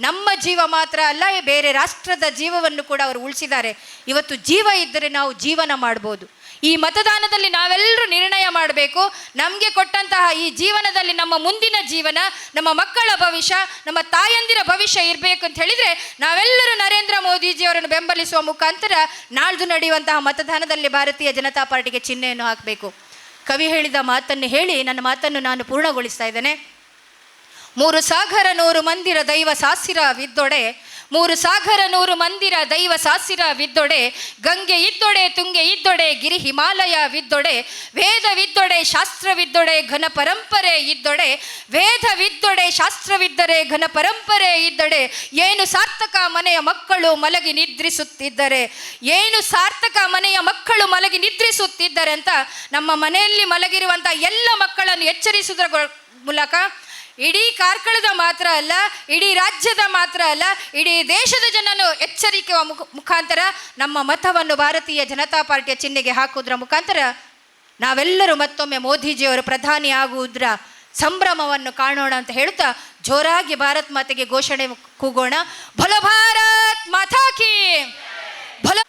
ನಮ್ಮ ಜೀವ ಮಾತ್ರ ಅಲ್ಲ, ಬೇರೆ ರಾಷ್ಟ್ರದ ಜೀವವನ್ನು ಕೂಡ ಅವರು ಉಳಿಸಿದ್ದಾರೆ. ಇವತ್ತು ಜೀವ ಇದ್ದರೆ ನಾವು ಜೀವನ ಮಾಡ್ಬೋದು. ಈ ಮತದಾನದಲ್ಲಿ ನಾವೆಲ್ಲರೂ ನಿರ್ಣಯ ಮಾಡಬೇಕು. ನಮಗೆ ಕೊಟ್ಟಂತಹ ಈ ಜೀವನದಲ್ಲಿ ನಮ್ಮ ಮುಂದಿನ ಜೀವನ, ನಮ್ಮ ಮಕ್ಕಳ ಭವಿಷ್ಯ, ನಮ್ಮ ತಾಯಂದಿರ ಭವಿಷ್ಯ ಇರಬೇಕು ಅಂತ ಹೇಳಿದರೆ ನಾವೆಲ್ಲರೂ ನರೇಂದ್ರ ಮೋದಿಜಿಯವರನ್ನು ಬೆಂಬಲಿಸುವ ಮುಖಾಂತರ ನಾಳ್ದು ನಡೆಯುವಂತಹ ಮತದಾನದಲ್ಲಿ ಭಾರತೀಯ ಜನತಾ ಪಾರ್ಟಿಗೆ ಚಿಹ್ನೆಯನ್ನು ಹಾಕಬೇಕು. ಕವಿ ಹೇಳಿದ ಮಾತನ್ನು ಹೇಳಿ ನನ್ನ ಮಾತನ್ನು ನಾನು ಪೂರ್ಣಗೊಳಿಸ್ತಾ ಇದ್ದೇನೆ. 3 ಸಾಗರ 100 ಮಂದಿರ ದೈವ ಸಾಸಿರವಿದ್ದೊಡೆ, 3 ಸಾಗರ 100 ಮಂದಿರ ದೈವ ಸಾಸಿರವಿದ್ದೊಡೆ, ಗಂಗೆ ಇದ್ದೊಡೆ ತುಂಗೆ ಇದ್ದೊಡೆ ಗಿರಿ ಹಿಮಾಲಯವಿದ್ದೊಡೆ, ವೇದವಿದ್ದೊಡೆ ಶಾಸ್ತ್ರವಿದ್ದೊಡೆ ಘನ ಪರಂಪರೆ ಇದ್ದೊಡೆ, ವೇದವಿದ್ದೊಡೆ ಶಾಸ್ತ್ರವಿದ್ದರೆ ಘನ ಪರಂಪರೆ ಇದ್ದೊಡೆ, ಏನು ಸಾರ್ಥಕ ಮನೆಯ ಮಕ್ಕಳು ಮಲಗಿ ನಿದ್ರಿಸುತ್ತಿದ್ದರೆ, ಏನು ಸಾರ್ಥಕ ಮನೆಯ ಮಕ್ಕಳು ಮಲಗಿ ನಿದ್ರಿಸುತ್ತಿದ್ದಾರೆ ಅಂತ ನಮ್ಮ ಮನೆಯಲ್ಲಿ ಮಲಗಿರುವಂಥ ಎಲ್ಲ ಮಕ್ಕಳನ್ನು ಎಚ್ಚರಿಸುವುದರ ಮೂಲಕ ಇಡೀ ಕಾರ್ಕಳದ ಮಾತ್ರ ಅಲ್ಲ, ಇಡೀ ರಾಜ್ಯದ ಮಾತ್ರ ಅಲ್ಲ, ಇಡೀ ದೇಶದ ಜನನು ಎಚ್ಚರಿಕೆ ಮುಖಾಂತರ ನಮ್ಮ ಮತವನ್ನು ಭಾರತೀಯ ಜನತಾ ಪಾರ್ಟಿಯ ಚಿಹ್ನೆಗೆ ಹಾಕುವುದರ ಮುಖಾಂತರ ನಾವೆಲ್ಲರೂ ಮತ್ತೊಮ್ಮೆ ಮೋದಿಜಿಯವರು ಪ್ರಧಾನಿ ಆಗುವುದರ ಸಂಭ್ರಮವನ್ನು ಕಾಣೋಣ ಅಂತ ಹೇಳುತ್ತಾ ಜೋರಾಗಿ ಭಾರತ್ ಮಾತೆಗೆ ಘೋಷಣೆ ಕೂಗೋಣ. ಭಲೋ ಭಾರತ್ ಮಾತಾ ಕಿ ಭಲೋ.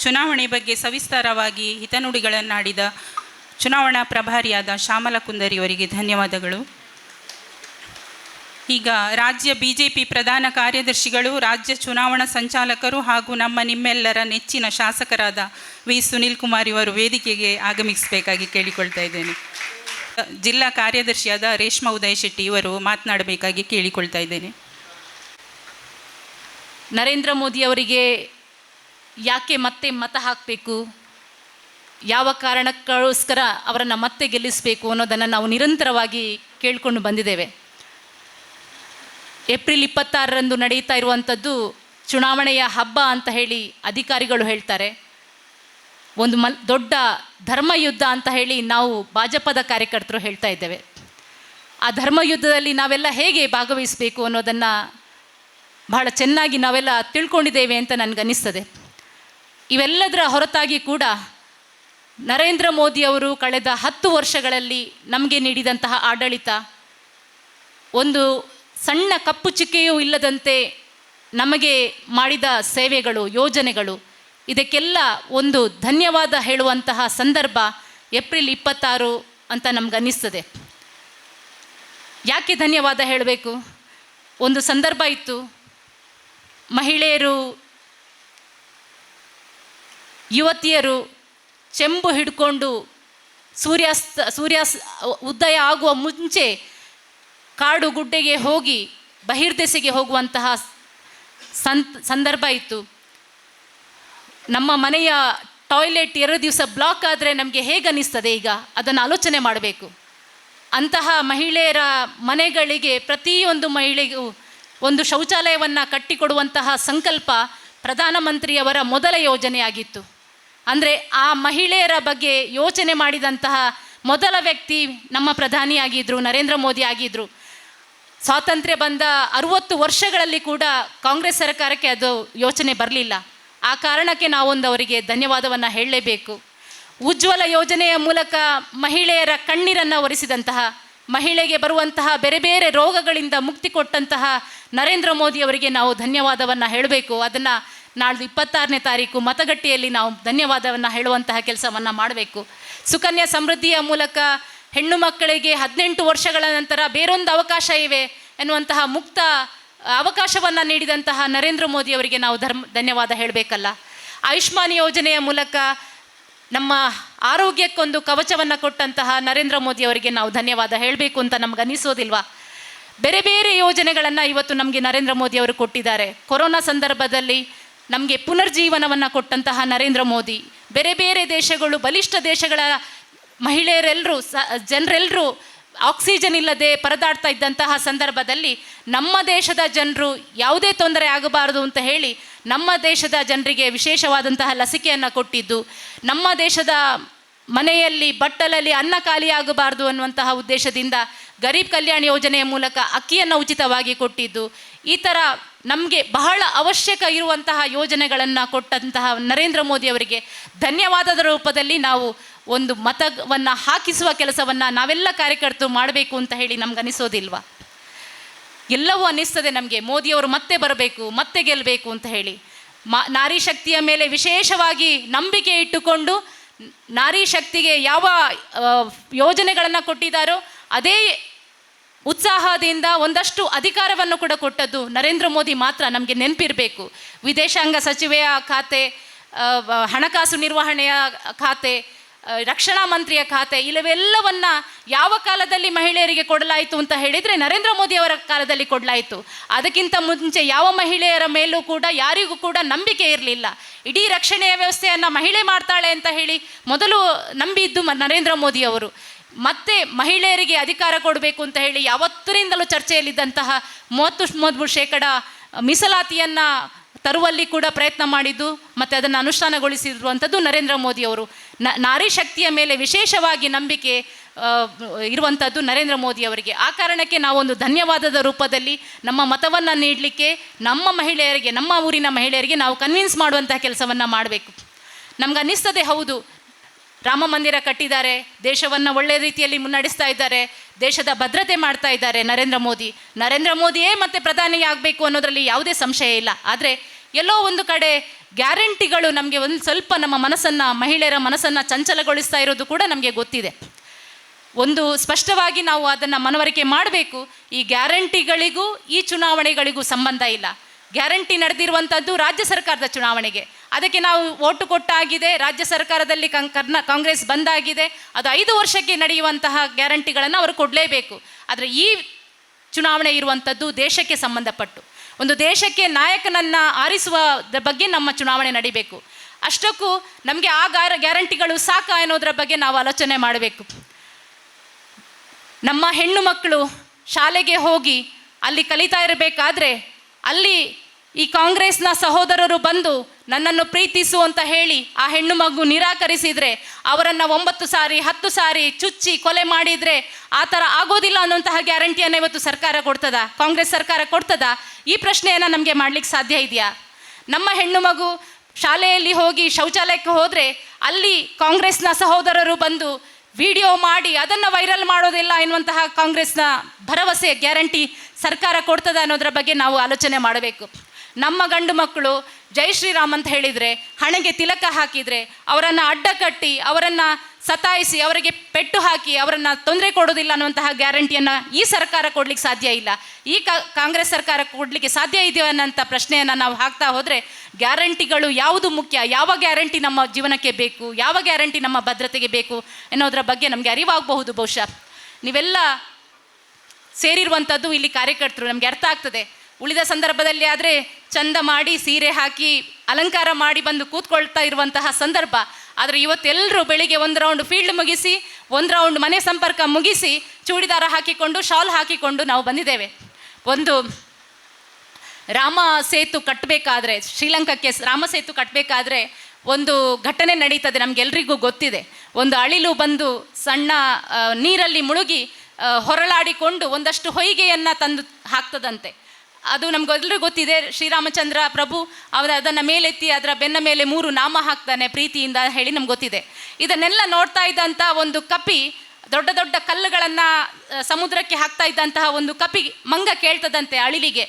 ಚುನಾವಣೆ ಬಗ್ಗೆ ಸವಿಸ್ತಾರವಾಗಿ ಹಿತನುಡಿಗಳನ್ನಾಡಿದ ಚುನಾವಣಾ ಪ್ರಭಾರಿಯಾದ ಶ್ಯಾಮಲ ಕುಂದರಿಯವರಿಗೆ ಧನ್ಯವಾದಗಳು. ಈಗ ರಾಜ್ಯ BJP ಪ್ರಧಾನ ಕಾರ್ಯದರ್ಶಿಗಳು, ರಾಜ್ಯ ಚುನಾವಣಾ ಸಂಚಾಲಕರು ಹಾಗೂ ನಿಮ್ಮೆಲ್ಲರ ನೆಚ್ಚಿನ ಶಾಸಕರಾದ ವಿ ಸುನೀಲ್ ಕುಮಾರ್ ಇವರು ವೇದಿಕೆಗೆ ಆಗಮಿಸಬೇಕಾಗಿ ಕೇಳಿಕೊಳ್ತಾ ಇದ್ದೇನೆ. ಜಿಲ್ಲಾ ಕಾರ್ಯದರ್ಶಿಯಾದ ರೇಷ್ಮಾ ಉದಯ್ ಶೆಟ್ಟಿ ಇವರು ಮಾತನಾಡಬೇಕಾಗಿ ಕೇಳಿಕೊಳ್ತಾ ಇದ್ದೇನೆ. ನರೇಂದ್ರ ಮೋದಿಯವರಿಗೆ ಯಾಕೆ ಮತ್ತೆ ಮತ ಹಾಕಬೇಕು, ಯಾವ ಕಾರಣಕ್ಕೋಸ್ಕರ ಅವರನ್ನು ಮತ್ತೆ ಗೆಲ್ಲಿಸಬೇಕು ಅನ್ನೋದನ್ನು ನಾವು ನಿರಂತರವಾಗಿ ಕೇಳಿಕೊಂಡು ಬಂದಿದ್ದೇವೆ. ಏಪ್ರಿಲ್ 26ರಂದು ನಡೆಯುತ್ತಾ ಇರುವಂಥದ್ದು ಚುನಾವಣೆಯ ಹಬ್ಬ ಅಂತ ಹೇಳಿ ಅಧಿಕಾರಿಗಳು ಹೇಳ್ತಾರೆ. ಒಂದು ದೊಡ್ಡ ಧರ್ಮಯುದ್ಧ ಅಂತ ಹೇಳಿ ನಾವು ಭಾಜಪದ ಕಾರ್ಯಕರ್ತರು ಹೇಳ್ತಾ ಇದ್ದೇವೆ. ಆ ಧರ್ಮಯುದ್ಧದಲ್ಲಿ ನಾವೆಲ್ಲ ಹೇಗೆ ಭಾಗವಹಿಸಬೇಕು ಅನ್ನೋದನ್ನು ಬಹಳ ಚೆನ್ನಾಗಿ ನಾವೆಲ್ಲ ತಿಳ್ಕೊಂಡಿದ್ದೇವೆ ಅಂತ ನನಗನ್ನಿಸ್ತದೆ. ಇವೆಲ್ಲದರ ಹೊರತಾಗಿ ಕೂಡ ನರೇಂದ್ರ ಮೋದಿಯವರು ಕಳೆದ 10 ವರ್ಷಗಳಲ್ಲಿ ನಮಗೆ ನೀಡಿದಂತಹ ಆಡಳಿತ, ಒಂದು ಸಣ್ಣ ಕಪ್ಪು ಚುಕ್ಕೆಯೂ ಇಲ್ಲದಂತೆ ನಮಗೆ ಮಾಡಿದ ಸೇವೆಗಳು, ಯೋಜನೆಗಳು, ಇದಕ್ಕೆಲ್ಲ ಒಂದು ಧನ್ಯವಾದ ಹೇಳುವಂತಹ ಸಂದರ್ಭ ಏಪ್ರಿಲ್ 26 ಅಂತ ನಮಗನ್ನಿಸ್ತದೆ. ಯಾಕೆ ಧನ್ಯವಾದ ಹೇಳಬೇಕು? ಒಂದು ಸಂದರ್ಭ ಇತ್ತು, ಮಹಿಳೆಯರು, ಯುವತಿಯರು ಚೆಂಬು ಹಿಡ್ಕೊಂಡು ಸೂರ್ಯ ಉದಯ ಆಗುವ ಮುಂಚೆ ಕಾಡು ಗುಡ್ಡೆಗೆ ಹೋಗಿ ಬಹಿರ್ದೆಸೆಗೆ ಹೋಗುವಂತಹ ಸಂದರ್ಭ ಇತ್ತು. ನಮ್ಮ ಮನೆಯ ಟಾಯ್ಲೆಟ್ 2 ದಿವಸ ಬ್ಲಾಕ್ ಆದರೆ ನಮಗೆ ಹೇಗೆ ಅನ್ನಿಸ್ತದೆ? ಈಗ ಅದನ್ನು ಆಲೋಚನೆ ಮಾಡಬೇಕು. ಅಂತಹ ಮಹಿಳೆಯರ ಮನೆಗಳಿಗೆ ಪ್ರತಿಯೊಂದು ಮಹಿಳೆಗೂ ಒಂದು ಶೌಚಾಲಯವನ್ನು ಕಟ್ಟಿಕೊಡುವಂತಹ ಸಂಕಲ್ಪ ಪ್ರಧಾನಮಂತ್ರಿಯವರ ಮೊದಲ ಯೋಜನೆಯಾಗಿತ್ತು. ಅಂದರೆ ಆ ಮಹಿಳೆಯರ ಬಗ್ಗೆ ಯೋಚನೆ ಮಾಡಿದಂತಹ ಮೊದಲ ವ್ಯಕ್ತಿ ನಮ್ಮ ಪ್ರಧಾನಿಯಾಗಿದ್ದರು, ನರೇಂದ್ರ ಮೋದಿ ಆಗಿದ್ದರು. ಸ್ವಾತಂತ್ರ್ಯ ಬಂದ 60 ವರ್ಷಗಳಲ್ಲಿ ಕೂಡ ಕಾಂಗ್ರೆಸ್ ಸರ್ಕಾರಕ್ಕೆ ಅದು ಯೋಚನೆ ಬರಲಿಲ್ಲ. ಆ ಕಾರಣಕ್ಕೆ ನಾವೊಂದು ಅವರಿಗೆ ಧನ್ಯವಾದವನ್ನು ಹೇಳಲೇಬೇಕು. ಉಜ್ವಲ ಯೋಜನೆಯ ಮೂಲಕ ಮಹಿಳೆಯರ ಕಣ್ಣೀರನ್ನು ಒರೆಸಿದಂತಹ, ಮಹಿಳೆಗೆ ಬರುವಂತಹ ಬೇರೆ ಬೇರೆ ರೋಗಗಳಿಂದ ಮುಕ್ತಿ ಕೊಟ್ಟಂತಹ ನರೇಂದ್ರ ಮೋದಿಯವರಿಗೆ ನಾವು ಧನ್ಯವಾದವನ್ನು ಹೇಳಬೇಕು. ಅದನ್ನು ನಾಳ್ದು 26ನೇ ತಾರೀಕು ಮತಗಟ್ಟೆಯಲ್ಲಿ ನಾವು ಧನ್ಯವಾದವನ್ನು ಹೇಳುವಂತಹ ಕೆಲಸವನ್ನು ಮಾಡಬೇಕು. ಸುಕನ್ಯಾ ಸಮೃದ್ಧಿಯ ಮೂಲಕ ಹೆಣ್ಣು ಮಕ್ಕಳಿಗೆ 18 ವರ್ಷಗಳ ನಂತರ ಬೇರೊಂದು ಅವಕಾಶ ಇವೆ ಎನ್ನುವಂತಹ ಮುಕ್ತ ಅವಕಾಶವನ್ನು ನೀಡಿದಂತಹ ನರೇಂದ್ರ ಮೋದಿಯವರಿಗೆ ನಾವು ಧನ್ಯವಾದ ಹೇಳಬೇಕಲ್ಲ. ಆಯುಷ್ಮಾನ್ ಯೋಜನೆಯ ಮೂಲಕ ನಮ್ಮ ಆರೋಗ್ಯಕ್ಕೊಂದು ಕವಚವನ್ನು ಕೊಟ್ಟಂತಹ ನರೇಂದ್ರ ಮೋದಿಯವರಿಗೆ ನಾವು ಧನ್ಯವಾದ ಹೇಳಬೇಕು ಅಂತ ನಮ್ಗೆ ಅನ್ನಿಸೋದಿಲ್ವಾ? ಬೇರೆ ಬೇರೆ ಯೋಜನೆಗಳನ್ನು ಇವತ್ತು ನಮಗೆ ನರೇಂದ್ರ ಮೋದಿಯವರು ಕೊಟ್ಟಿದ್ದಾರೆ. ಕೊರೋನಾ ಸಂದರ್ಭದಲ್ಲಿ ನಮಗೆ ಪುನರ್ಜೀವನವನ್ನು ಕೊಟ್ಟಂತಹ ನರೇಂದ್ರ ಮೋದಿ, ಬೇರೆ ಬೇರೆ ದೇಶಗಳು, ಬಲಿಷ್ಠ ದೇಶಗಳ ಮಹಿಳೆಯರೆಲ್ಲರೂ ಜನರೆಲ್ಲರೂ ಆಕ್ಸಿಜನ್ ಇಲ್ಲದೆ ಪರದಾಡ್ತಾ ಇದ್ದಂತಹ ಸಂದರ್ಭದಲ್ಲಿ ನಮ್ಮ ದೇಶದ ಜನರು ಯಾವುದೇ ತೊಂದರೆ ಆಗಬಾರದು ಅಂತ ಹೇಳಿ ನಮ್ಮ ದೇಶದ ಜನರಿಗೆ ವಿಶೇಷವಾದಂತಹ ಲಸಿಕೆಯನ್ನು ಕೊಟ್ಟಿದ್ದು, ನಮ್ಮ ದೇಶದ ಮನೆಯಲ್ಲಿ ಬಟ್ಟಲಲ್ಲಿ ಅನ್ನ ಖಾಲಿಯಾಗಬಾರ್ದು ಅನ್ನುವಂತಹ ಉದ್ದೇಶದಿಂದ ಗರೀಬ್ ಕಲ್ಯಾಣ ಯೋಜನೆಯ ಮೂಲಕ ಅಕ್ಕಿಯನ್ನು ಉಚಿತವಾಗಿ ಕೊಟ್ಟಿದ್ದು, ಈ ಥರ ನಮಗೆ ಬಹಳ ಅವಶ್ಯಕ ಇರುವಂತಹ ಯೋಜನೆಗಳನ್ನು ಕೊಟ್ಟಂತಹ ನರೇಂದ್ರ ಮೋದಿಯವರಿಗೆ ಧನ್ಯವಾದದ ರೂಪದಲ್ಲಿ ನಾವು ಒಂದು ಮತವನ್ನು ಹಾಕಿಸುವ ಕೆಲಸವನ್ನು ನಾವೆಲ್ಲ ಕಾರ್ಯಕರ್ತರು ಮಾಡಬೇಕು ಅಂತ ಹೇಳಿ ನಮ್ಗೆ ಅನಿಸೋದಿಲ್ವಾ? ಎಲ್ಲವೂ ಅನ್ನಿಸ್ತದೆ ನಮಗೆ, ಮೋದಿಯವರು ಮತ್ತೆ ಬರಬೇಕು, ಮತ್ತೆ ಗೆಲ್ಲಬೇಕು ಅಂತ ಹೇಳಿ. ನಾರಿ ಶಕ್ತಿಯ ಮೇಲೆ ವಿಶೇಷವಾಗಿ ನಂಬಿಕೆ ಇಟ್ಟುಕೊಂಡು ನಾರಿ ಶಕ್ತಿಗೆ ಯಾವ ಯೋಜನೆಗಳನ್ನು ಕೊಟ್ಟಿದ್ದಾರೋ ಅದೇ ಉತ್ಸಾಹದಿಂದ ಒಂದಷ್ಟು ಅಧಿಕಾರವನ್ನು ಕೂಡ ಕೊಟ್ಟದ್ದು ನರೇಂದ್ರ ಮೋದಿ ಮಾತ್ರ. ನಮಗೆ ನೆನಪಿರಬೇಕು, ವಿದೇಶಾಂಗ ಸಚಿವೆಯ ಖಾತೆ, ಹಣಕಾಸು ನಿರ್ವಹಣೆಯ ಖಾತೆ, ರಕ್ಷಣಾ ಮಂತ್ರಿಯ ಖಾತೆ, ಇವೆಲ್ಲವನ್ನು ಯಾವ ಕಾಲದಲ್ಲಿ ಮಹಿಳೆಯರಿಗೆ ಕೊಡಲಾಯಿತು ಅಂತ ಹೇಳಿದರೆ ನರೇಂದ್ರ ಮೋದಿಯವರ ಕಾಲದಲ್ಲಿ ಕೊಡಲಾಯಿತು. ಅದಕ್ಕಿಂತ ಮುಂಚೆ ಯಾವ ಮಹಿಳೆಯರ ಮೇಲೂ ಕೂಡ ಯಾರಿಗೂ ಕೂಡ ನಂಬಿಕೆ ಇರಲಿಲ್ಲ. ಇಡೀ ರಕ್ಷಣೆಯ ವ್ಯವಸ್ಥೆಯನ್ನು ಮಹಿಳೆ ಮಾಡ್ತಾಳೆ ಅಂತ ಹೇಳಿ ಮೊದಲು ನಂಬಿದ್ದು ನರೇಂದ್ರ ಮೋದಿಯವರು. ಮತ್ತೆ ಮಹಿಳೆಯರಿಗೆ ಅಧಿಕಾರ ಕೊಡಬೇಕು ಅಂತ ಹೇಳಿ ಯಾವತ್ತಿನಿಂದಲೂ ಚರ್ಚೆಯಲ್ಲಿದ್ದಂತಹ 33% ಮೀಸಲಾತಿಯನ್ನು ತರುವಲ್ಲಿ ಕೂಡ ಪ್ರಯತ್ನ ಮಾಡಿದ್ದು ಮತ್ತು ಅದನ್ನು ಅನುಷ್ಠಾನಗೊಳಿಸಿರುವಂಥದ್ದು ನರೇಂದ್ರ ಮೋದಿಯವರು. ನಾರಿ ಶಕ್ತಿಯ ಮೇಲೆ ವಿಶೇಷವಾಗಿ ನಂಬಿಕೆ ಇರುವಂಥದ್ದು ನರೇಂದ್ರ ಮೋದಿಯವರಿಗೆ. ಆ ಕಾರಣಕ್ಕೆ ನಾವೊಂದು ಧನ್ಯವಾದದ ರೂಪದಲ್ಲಿ ನಮ್ಮ ಮತವನ್ನು ನೀಡಲಿಕ್ಕೆ ನಮ್ಮ ಮಹಿಳೆಯರಿಗೆ, ನಮ್ಮ ಊರಿನ ಮಹಿಳೆಯರಿಗೆ ನಾವು ಕನ್ವಿನ್ಸ್ ಮಾಡುವಂತಹ ಕೆಲಸವನ್ನು ಮಾಡಬೇಕು. ನಮ್ಗೆ ಅನ್ನಿಸ್ತದೆ, ಹೌದು, ರಾಮ ಮಂದಿರ ಕಟ್ಟಿದ್ದಾರೆ, ದೇಶವನ್ನು ಒಳ್ಳೆಯ ರೀತಿಯಲ್ಲಿ ಮುನ್ನಡೆಸ್ತಾ ಇದ್ದಾರೆ, ದೇಶದ ಭದ್ರತೆ ಮಾಡ್ತಾ ಇದ್ದಾರೆ ನರೇಂದ್ರ ಮೋದಿಯೇ ಮತ್ತೆ ಪ್ರಧಾನಿ ಆಗಬೇಕು ಅನ್ನೋದರಲ್ಲಿ ಯಾವುದೇ ಸಂಶಯ ಇಲ್ಲ. ಆದರೆ ಎಲ್ಲೋ ಒಂದು ಕಡೆ ಗ್ಯಾರಂಟಿಗಳು ನಮಗೆ ಒಂದು ಸ್ವಲ್ಪ ನಮ್ಮ ಮನಸ್ಸನ್ನು, ಮಹಿಳೆಯರ ಮನಸ್ಸನ್ನು ಚಂಚಲಗೊಳಿಸ್ತಾ ಇರೋದು ಕೂಡ ನಮಗೆ ಗೊತ್ತಿದೆ. ಒಂದು ಸ್ಪಷ್ಟವಾಗಿ ನಾವು ಅದನ್ನು ಮನವರಿಕೆ ಮಾಡಬೇಕು. ಈ ಗ್ಯಾರಂಟಿಗಳಿಗೂ ಈ ಚುನಾವಣೆಗಳಿಗೂ ಸಂಬಂಧ ಇಲ್ಲ. ಗ್ಯಾರಂಟಿ ನಡೆದಿರುವಂಥದ್ದು ರಾಜ್ಯ ಸರ್ಕಾರದ ಚುನಾವಣೆಗೆ, ಅದಕ್ಕೆ ನಾವು ಓಟು ಕೊಟ್ಟಾಗಿದೆ. ರಾಜ್ಯ ಸರ್ಕಾರದಲ್ಲಿ ಕಾಂಗ್ರೆಸ್ ಬಂದಾಗಿದೆ. ಅದು 5 ವರ್ಷಕ್ಕೆ ನಡೆಯುವಂತಹ ಗ್ಯಾರಂಟಿಗಳನ್ನು ಅವರು ಕೊಡಲೇಬೇಕು. ಆದರೆ ಈ ಚುನಾವಣೆ ಇರುವಂಥದ್ದು ದೇಶಕ್ಕೆ ಸಂಬಂಧಪಟ್ಟು, ಒಂದು ದೇಶಕ್ಕೆ ನಾಯಕನನ್ನು ಆರಿಸುವ ಬಗ್ಗೆ ನಮ್ಮ ಚುನಾವಣೆ ನಡಿಬೇಕು. ಅಷ್ಟಕ್ಕೂ ನಮಗೆ ಆ ಗ್ಯಾರಂಟಿಗಳು ಸಾಕ ಅನ್ನೋದರ ಬಗ್ಗೆ ನಾವು ಆಲೋಚನೆ ಮಾಡಬೇಕು. ನಮ್ಮ ಹೆಣ್ಣು ಮಕ್ಕಳು ಶಾಲೆಗೆ ಹೋಗಿ ಅಲ್ಲಿ ಕಲಿತಾ ಇರಬೇಕಾದ್ರೆ ಅಲ್ಲಿ ಈ ಕಾಂಗ್ರೆಸ್ನ ಸಹೋದರರು ಬಂದು ನನ್ನನ್ನು ಪ್ರೀತಿಸು ಅಂತ ಹೇಳಿ ಆ ಹೆಣ್ಣು ಮಗು ನಿರಾಕರಿಸಿದರೆ, ಅವರನ್ನು 9 ಸಾರಿ 10 ಸಾರಿ ಚುಚ್ಚಿ ಕೊಲೆ ಮಾಡಿದರೆ ಆ ಥರ ಆಗೋದಿಲ್ಲ ಅನ್ನೋಂತಹ ಗ್ಯಾರಂಟಿಯನ್ನು ಇವತ್ತು ಸರ್ಕಾರ ಕೊಡ್ತದ, ಕಾಂಗ್ರೆಸ್ ಸರ್ಕಾರ ಕೊಡ್ತದ? ಈ ಪ್ರಶ್ನೆಯನ್ನು ನಮಗೆ ಮಾಡಲಿಕ್ಕೆ ಸಾಧ್ಯ ಇದೆಯಾ? ನಮ್ಮ ಹೆಣ್ಣು ಮಗು ಶಾಲೆಯಲ್ಲಿ ಹೋಗಿ ಶೌಚಾಲಯಕ್ಕೆ ಹೋದರೆ ಅಲ್ಲಿ ಕಾಂಗ್ರೆಸ್ನ ಸಹೋದರರು ಬಂದು ವಿಡಿಯೋ ಮಾಡಿ ಅದನ್ನು ವೈರಲ್ ಮಾಡೋದಿಲ್ಲ ಎನ್ನುವಂತಹ ಕಾಂಗ್ರೆಸ್ನ ಭರವಸೆ, ಗ್ಯಾರಂಟಿ ಸರ್ಕಾರ ಕೊಡ್ತದ ಅನ್ನೋದರ ಬಗ್ಗೆ ನಾವು ಆಲೋಚನೆ ಮಾಡಬೇಕು. ನಮ್ಮ ಗಂಡು ಮಕ್ಕಳು ಜೈ ಶ್ರೀರಾಮ್ ಅಂತ ಹೇಳಿದರೆ, ಹಣೆಗೆ ತಿಲಕ ಹಾಕಿದರೆ, ಅವರನ್ನು ಅಡ್ಡ ಕಟ್ಟಿ, ಅವರನ್ನು ಸತಾಯಿಸಿ, ಅವರಿಗೆ ಪೆಟ್ಟು ಹಾಕಿ, ಅವರನ್ನು ತೊಂದರೆ ಕೊಡೋದಿಲ್ಲ ಅನ್ನುವಂತಹ ಗ್ಯಾರಂಟಿಯನ್ನು ಈ ಸರ್ಕಾರ ಕೊಡಲಿಕ್ಕೆ ಸಾಧ್ಯ ಇಲ್ಲ. ಈ ಕಾಂಗ್ರೆಸ್ ಸರ್ಕಾರ ಕೊಡಲಿಕ್ಕೆ ಸಾಧ್ಯ ಇದೆಯೋ ಅನ್ನೋಂಥ ಪ್ರಶ್ನೆಯನ್ನು ನಾವು ಹಾಕ್ತಾ ಹೋದರೆ, ಗ್ಯಾರಂಟಿಗಳು ಯಾವುದು ಮುಖ್ಯ, ಯಾವ ಗ್ಯಾರಂಟಿ ನಮ್ಮ ಜೀವನಕ್ಕೆ ಬೇಕು, ಯಾವ ಗ್ಯಾರಂಟಿ ನಮ್ಮ ಭದ್ರತೆಗೆ ಬೇಕು ಅನ್ನೋದರ ಬಗ್ಗೆ ನಮಗೆ ಅರಿವಾಗಬಹುದು. ಬಹುಶಃ ನೀವೆಲ್ಲ ಸೇರಿರುವಂಥದ್ದು ಇಲ್ಲಿ ಕಾರ್ಯಕರ್ತರು, ನಮಗೆ ಅರ್ಥ ಆಗ್ತದೆ. ಉಳಿದ ಸಂದರ್ಭದಲ್ಲಿ ಆದರೆ ಚಂದ ಮಾಡಿ ಸೀರೆ ಹಾಕಿ ಅಲಂಕಾರ ಮಾಡಿ ಬಂದು ಕೂತ್ಕೊಳ್ತಾ ಇರುವಂತಹ ಸಂದರ್ಭ. ಆದರೆ ಇವತ್ತೆಲ್ಲರೂ ಬೆಳಿಗ್ಗೆ 1 ರೌಂಡ್ ಫೀಲ್ಡ್ ಮುಗಿಸಿ, 1 ರೌಂಡ್ ಮನೆ ಸಂಪರ್ಕ ಮುಗಿಸಿ, ಚೂಡಿದಾರ ಹಾಕಿಕೊಂಡು ಶಾಲ್ ಹಾಕಿಕೊಂಡು ನಾವು ಬಂದಿದ್ದೇವೆ. ಒಂದು ರಾಮ ಸೇತು ಕಟ್ಟಬೇಕಾದ್ರೆ, ಶ್ರೀಲಂಕಾಕ್ಕೆ ರಾಮ ಸೇತು ಕಟ್ಟಬೇಕಾದ್ರೆ ಒಂದು ಘಟನೆ ನಡೀತದೆ, ನಮಗೆಲ್ರಿಗೂ ಗೊತ್ತಿದೆ. ಒಂದು ಅಳಿಲು ಬಂದು ಸಣ್ಣ ನೀರಲ್ಲಿ ಮುಳುಗಿ ಹೊರಳಾಡಿಕೊಂಡು ಒಂದಷ್ಟು ಹೊಯ್ಗೆಯನ್ನು ತಂದು ಹಾಕ್ತದಂತೆ. ಅದು ನಮಗೆಲ್ಲರಿಗೂ ಗೊತ್ತಿದೆ. ಶ್ರೀರಾಮಚಂದ್ರ ಪ್ರಭು ಅದನ್ನು ಮೇಲೆತ್ತಿ ಅದರ ಬೆನ್ನ ಮೇಲೆ 3 ನಾಮ ಹಾಕ್ತಾನೆ ಪ್ರೀತಿಯಿಂದ ಹೇಳಿ ನಮ್ಗೆ ಗೊತ್ತಿದೆ. ಇದನ್ನೆಲ್ಲ ನೋಡ್ತಾ ಇದ್ದಂಥ ಒಂದು ಕಪಿ, ದೊಡ್ಡ ದೊಡ್ಡ ಕಲ್ಲುಗಳನ್ನು ಸಮುದ್ರಕ್ಕೆ ಹಾಕ್ತಾ ಇದ್ದಂತಹ ಒಂದು ಕಪಿ ಮಂಗ ಕೇಳ್ತದಂತೆ ಅಳಿಲಿಗೆ,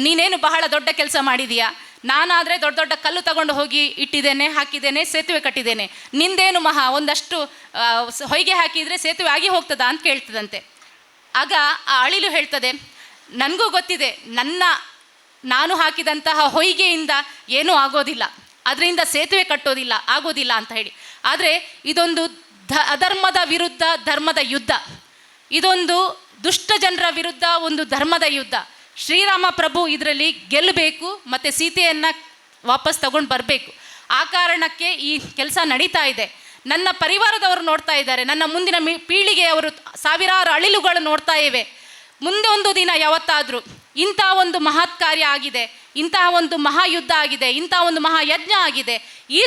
ನೀನೇನು ಬಹಳ ದೊಡ್ಡ ಕೆಲಸ ಮಾಡಿದೀಯಾ, ನಾನಾದರೆ ದೊಡ್ಡ ದೊಡ್ಡ ಕಲ್ಲು ತಗೊಂಡು ಹೋಗಿ ಇಟ್ಟಿದ್ದೇನೆ, ಹಾಕಿದ್ದೇನೆ, ಸೇತುವೆ ಕಟ್ಟಿದ್ದೇನೆ, ನಿಂದೇನು ಮಹಾ, ಒಂದಷ್ಟು ಹೊಯ್ಗೆ ಹಾಕಿದರೆ ಸೇತುವೆ ಆಗಿ ಹೋಗ್ತದಾ ಅಂತ ಕೇಳ್ತದಂತೆ. ಆಗ ಆ ಅಳಿಲು ಹೇಳ್ತದೆ, ನನಗೂ ಗೊತ್ತಿದೆ ನಾನು ಹಾಕಿದಂತಹ ಹೊಯ್ಗೆಯಿಂದ ಏನೂ ಆಗೋದಿಲ್ಲ, ಅದರಿಂದ ಸೇತುವೆ ಕಟ್ಟೋದಿಲ್ಲ ಆಗೋದಿಲ್ಲ ಅಂತ ಹೇಳಿ. ಆದರೆ ಇದೊಂದು ಅಧರ್ಮದ ವಿರುದ್ಧ ಧರ್ಮದ ಯುದ್ಧ, ಇದೊಂದು ದುಷ್ಟ ಜನರ ವಿರುದ್ಧ ಒಂದು ಧರ್ಮದ ಯುದ್ಧ. ಶ್ರೀರಾಮ ಪ್ರಭು ಇದರಲ್ಲಿ ಗೆಲ್ಲಬೇಕು ಮತ್ತು ಸೀತೆಯನ್ನು ವಾಪಸ್ ತಗೊಂಡು ಬರಬೇಕು. ಆ ಕಾರಣಕ್ಕೆ ಈ ಕೆಲಸ ನಡೀತಾ ಇದೆ. ನನ್ನ ಪರಿವಾರದವರು ನೋಡ್ತಾ ಇದ್ದಾರೆ, ನನ್ನ ಮುಂದಿನ ಪೀಳಿಗೆಯವರು ಸಾವಿರಾರು ಅಳಿಲುಗಳು ನೋಡ್ತಾ ಇವೆ. ಮುಂದೆ ಒಂದು ದಿನ ಯಾವತ್ತಾದರೂ ಇಂಥ ಒಂದು ಮಹತ್ ಕಾರ್ಯ ಆಗಿದೆ, ಇಂತಹ ಒಂದು ಮಹಾಯುದ್ಧ ಆಗಿದೆ, ಇಂಥ ಒಂದು ಮಹಾಯಜ್ಞ ಆಗಿದೆ, ಈ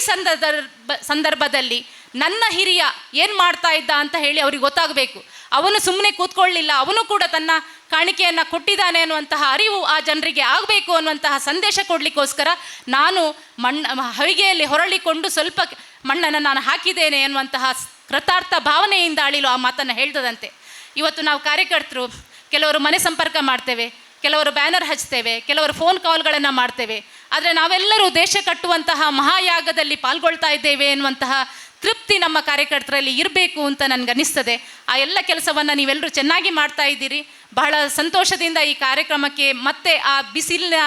ಸಂದರ್ಭದಲ್ಲಿ ನನ್ನ ಹಿರಿಯ ಏನು ಮಾಡ್ತಾ ಇದ್ದ ಅಂತ ಹೇಳಿ ಅವ್ರಿಗೆ ಗೊತ್ತಾಗಬೇಕು. ಅವನು ಸುಮ್ಮನೆ ಕೂತ್ಕೊಳ್ಳಿಲ್ಲ, ಅವನು ಕೂಡ ತನ್ನ ಕಾಣಿಕೆಯನ್ನು ಕೊಟ್ಟಿದ್ದಾನೆ ಅನ್ನುವಂತಹ ಅರಿವು ಆ ಜನರಿಗೆ ಆಗಬೇಕು ಅನ್ನುವಂತಹ ಸಂದೇಶ ಕೊಡಲಿಕ್ಕೋಸ್ಕರ ನಾನು ಹೊಯ್ಗೆಯಲ್ಲಿ ಹೊರಳಿಕೊಂಡು ಸ್ವಲ್ಪ ಮಣ್ಣನ್ನು ನಾನು ಹಾಕಿದ್ದೇನೆ ಅನ್ನುವಂತಹ ಕೃತಾರ್ಥ ಭಾವನೆಯಿಂದ ಅಳಿಲು ಆ ಮಾತನ್ನು ಹೇಳ್ತದಂತೆ. ಇವತ್ತು ನಾವು ಕಾರ್ಯಕರ್ತರು ಕೆಲವರು ಮನೆ ಸಂಪರ್ಕ ಮಾಡ್ತೇವೆ, ಕೆಲವರು ಬ್ಯಾನರ್ ಹಚ್ತೇವೆ, ಕೆಲವರು ಫೋನ್ ಕಾಲ್ಗಳನ್ನು ಮಾಡ್ತೇವೆ. ಆದರೆ ನಾವೆಲ್ಲರೂ ದೇಶ ಕಟ್ಟುವಂತಹ ಮಹಾಯಾಗದಲ್ಲಿ ಪಾಲ್ಗೊಳ್ತಾ ಇದ್ದೇವೆ ಎನ್ನುವಂತಹ ತೃಪ್ತಿ ನಮ್ಮ ಕಾರ್ಯಕರ್ತರಲ್ಲಿ ಇರಬೇಕು ಅಂತ ನನಗನ್ನಿಸ್ತದೆ. ಆ ಎಲ್ಲ ಕೆಲಸವನ್ನು ನೀವೆಲ್ಲರೂ ಚೆನ್ನಾಗಿ ಮಾಡ್ತಾ ಇದ್ದೀರಿ. ಬಹಳ ಸಂತೋಷದಿಂದ ಈ ಕಾರ್ಯಕ್ರಮಕ್ಕೆ ಮತ್ತೆ ಆ ಬಿಸಿಲಿನ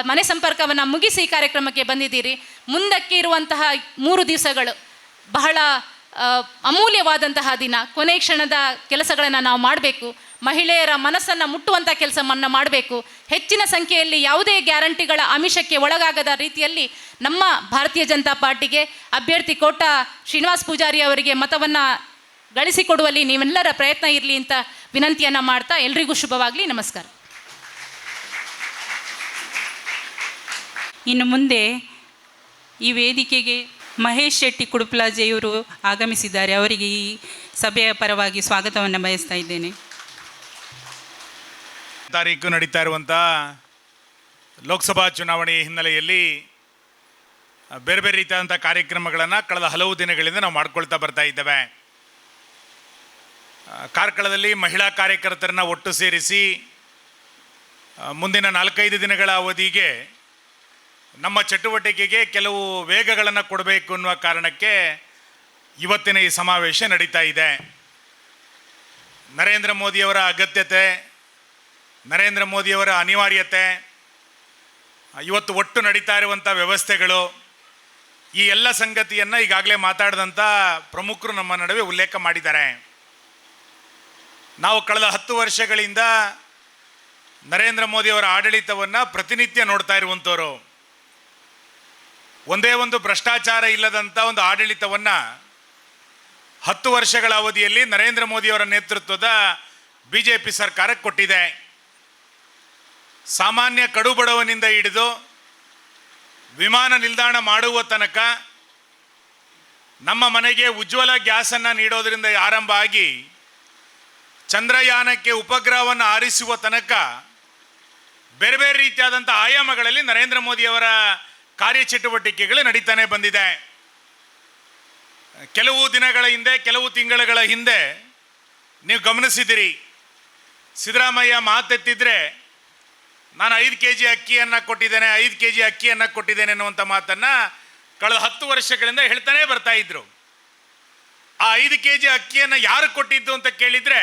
ಮನೆ ಸಂಪರ್ಕವನ್ನು ಮುಗಿಸಿ ಈ ಕಾರ್ಯಕ್ರಮಕ್ಕೆ ಬಂದಿದ್ದೀರಿ. ಮುಂದಕ್ಕೆ ಇರುವಂತಹ 3 ದಿವಸಗಳು ಬಹಳ ಅಮೂಲ್ಯವಾದಂತಹ ದಿನ. ಕೊನೆ ಕ್ಷಣದ ಕೆಲಸಗಳನ್ನು ನಾವು ಮಾಡಬೇಕು. ಮಹಿಳೆಯರ ಮನಸ್ಸನ್ನು ಮುಟ್ಟುವಂಥ ಕೆಲಸವನ್ನು ಮಾಡಬೇಕು. ಹೆಚ್ಚಿನ ಸಂಖ್ಯೆಯಲ್ಲಿ ಯಾವುದೇ ಗ್ಯಾರಂಟಿಗಳ ಆಮಿಷಕ್ಕೆ ಒಳಗಾಗದ ರೀತಿಯಲ್ಲಿ ನಮ್ಮ ಭಾರತೀಯ ಜನತಾ ಪಾರ್ಟಿಗೆ ಅಭ್ಯರ್ಥಿ ಕೋಟ ಶ್ರೀನಿವಾಸ್ ಪೂಜಾರಿ ಅವರಿಗೆ ಮತವನ್ನು ಗಳಿಸಿಕೊಡುವಲ್ಲಿ ನೀವೆಲ್ಲರ ಪ್ರಯತ್ನ ಇರಲಿ ಅಂತ ವಿನಂತಿಯನ್ನು ಮಾಡ್ತಾ ಎಲ್ರಿಗೂ ಶುಭವಾಗಲಿ. ನಮಸ್ಕಾರ. ಇನ್ನು ಮುಂದೆ ಈ ವೇದಿಕೆಗೆ ಮಹೇಶ್ ಶೆಟ್ಟಿ ಕುಡುಪ್ಲಾಜೆಯವರು ಆಗಮಿಸಿದ್ದಾರೆ. ಅವರಿಗೆ ಈ ಸಭೆಯ ಪರವಾಗಿ ಸ್ವಾಗತವನ್ನು ಬಯಸ್ತಾ ಇದ್ದೇನೆ. ತಾರೀಕು ನಡೀತಾ ಇರುವಂಥ ಲೋಕಸಭಾ ಚುನಾವಣೆಯ ಹಿನ್ನೆಲೆಯಲ್ಲಿ ಬೇರೆ ಬೇರೆ ರೀತಿಯಾದಂಥ ಕಾರ್ಯಕ್ರಮಗಳನ್ನು ಕಳೆದ ಹಲವು ದಿನಗಳಿಂದ ನಾವು ಮಾಡ್ಕೊಳ್ತಾ ಬರ್ತಾ ಇದ್ದೇವೆ. ಕಾರ್ಕಳದಲ್ಲಿ ಮಹಿಳಾ ಕಾರ್ಯಕರ್ತರನ್ನು ಒಟ್ಟು ಸೇರಿಸಿ ಮುಂದಿನ 4-5 ದಿನಗಳ ಅವಧಿಗೆ ನಮ್ಮ ಚಟುವಟಿಕೆಗೆ ಕೆಲವು ವೇಗಗಳನ್ನು ಕೊಡಬೇಕು ಅನ್ನುವ ಕಾರಣಕ್ಕೆ ಇವತ್ತಿನ ಈ ಸಮಾವೇಶ ನಡೀತಾ ಇದೆ. ನರೇಂದ್ರ ಮೋದಿಯವರ ಅಗತ್ಯತೆ, ನರೇಂದ್ರ ಮೋದಿಯವರ ಅನಿವಾರ್ಯತೆ, ಇವತ್ತು ಒಟ್ಟು ನಡೀತಾ ಇರುವಂಥ ವ್ಯವಸ್ಥೆಗಳು, ಈ ಎಲ್ಲ ಸಂಗತಿಯನ್ನು ಈಗಾಗಲೇ ಮಾತಾಡಿದಂಥ ಪ್ರಮುಖರು ನಮ್ಮ ನಡುವೆ ಉಲ್ಲೇಖ ಮಾಡಿದ್ದಾರೆ. ನಾವು ಕಳೆದ 10 ವರ್ಷಗಳಿಂದ ನರೇಂದ್ರ ಮೋದಿಯವರ ಆಡಳಿತವನ್ನು ಪ್ರತಿನಿತ್ಯ ನೋಡ್ತಾ ಇರುವಂಥವರು. ಒಂದೇ ಒಂದು ಭ್ರಷ್ಟಾಚಾರ ಇಲ್ಲದಂಥ ಒಂದು ಆಡಳಿತವನ್ನು 10 ವರ್ಷಗಳ ಅವಧಿಯಲ್ಲಿ ನರೇಂದ್ರ ಮೋದಿಯವರ ನೇತೃತ್ವದ BJP ಸರ್ಕಾರಕ್ಕೆ ಕೊಟ್ಟಿದೆ. ಸಾಮಾನ್ಯ ಕಡುಬಡವನಿಂದ ಹಿಡಿದು ವಿಮಾನ ನಿಲ್ದಾಣ ಮಾಡುವ ತನಕ, ನಮ್ಮ ಮನೆಗೆ ಉಜ್ವಲ ಗ್ಯಾಸನ್ನು ನೀಡೋದರಿಂದ ಆರಂಭ ಆಗಿ ಚಂದ್ರಯಾನಕ್ಕೆ ಉಪಗ್ರಹವನ್ನು ಹಾರಿಸುವ ತನಕ ಬೇರೆ ಬೇರೆ ರೀತಿಯಾದಂಥ ಆಯಾಮಗಳಲ್ಲಿ ನರೇಂದ್ರ ಮೋದಿಯವರ ಕಾರ್ಯಚಟುವಟಿಕೆಗಳು ನಡೀತಾನೆ ಬಂದಿದೆ. ಕೆಲವು ದಿನಗಳ ಹಿಂದೆ, ಕೆಲವು ತಿಂಗಳುಗಳ ಹಿಂದೆ ನೀವು ಗಮನಿಸಿದಿರಿ, ಸಿದ್ದರಾಮಯ್ಯ ಮಾತೆತ್ತಿದ್ರೆ ನಾನು 5 kg ಅಕ್ಕಿಯನ್ನು ಕೊಟ್ಟಿದ್ದೇನೆ, 5 kg ಅಕ್ಕಿಯನ್ನು ಕೊಟ್ಟಿದ್ದೇನೆ ಅನ್ನುವಂಥ ಮಾತನ್ನು ಕಳೆದ 10 ವರ್ಷಗಳಿಂದ ಹೇಳ್ತಾನೆ ಬರ್ತಾ ಇದ್ರು. ಆ 5 kg ಅಕ್ಕಿಯನ್ನು ಯಾರು ಕೊಟ್ಟಿದ್ದು ಅಂತ ಕೇಳಿದರೆ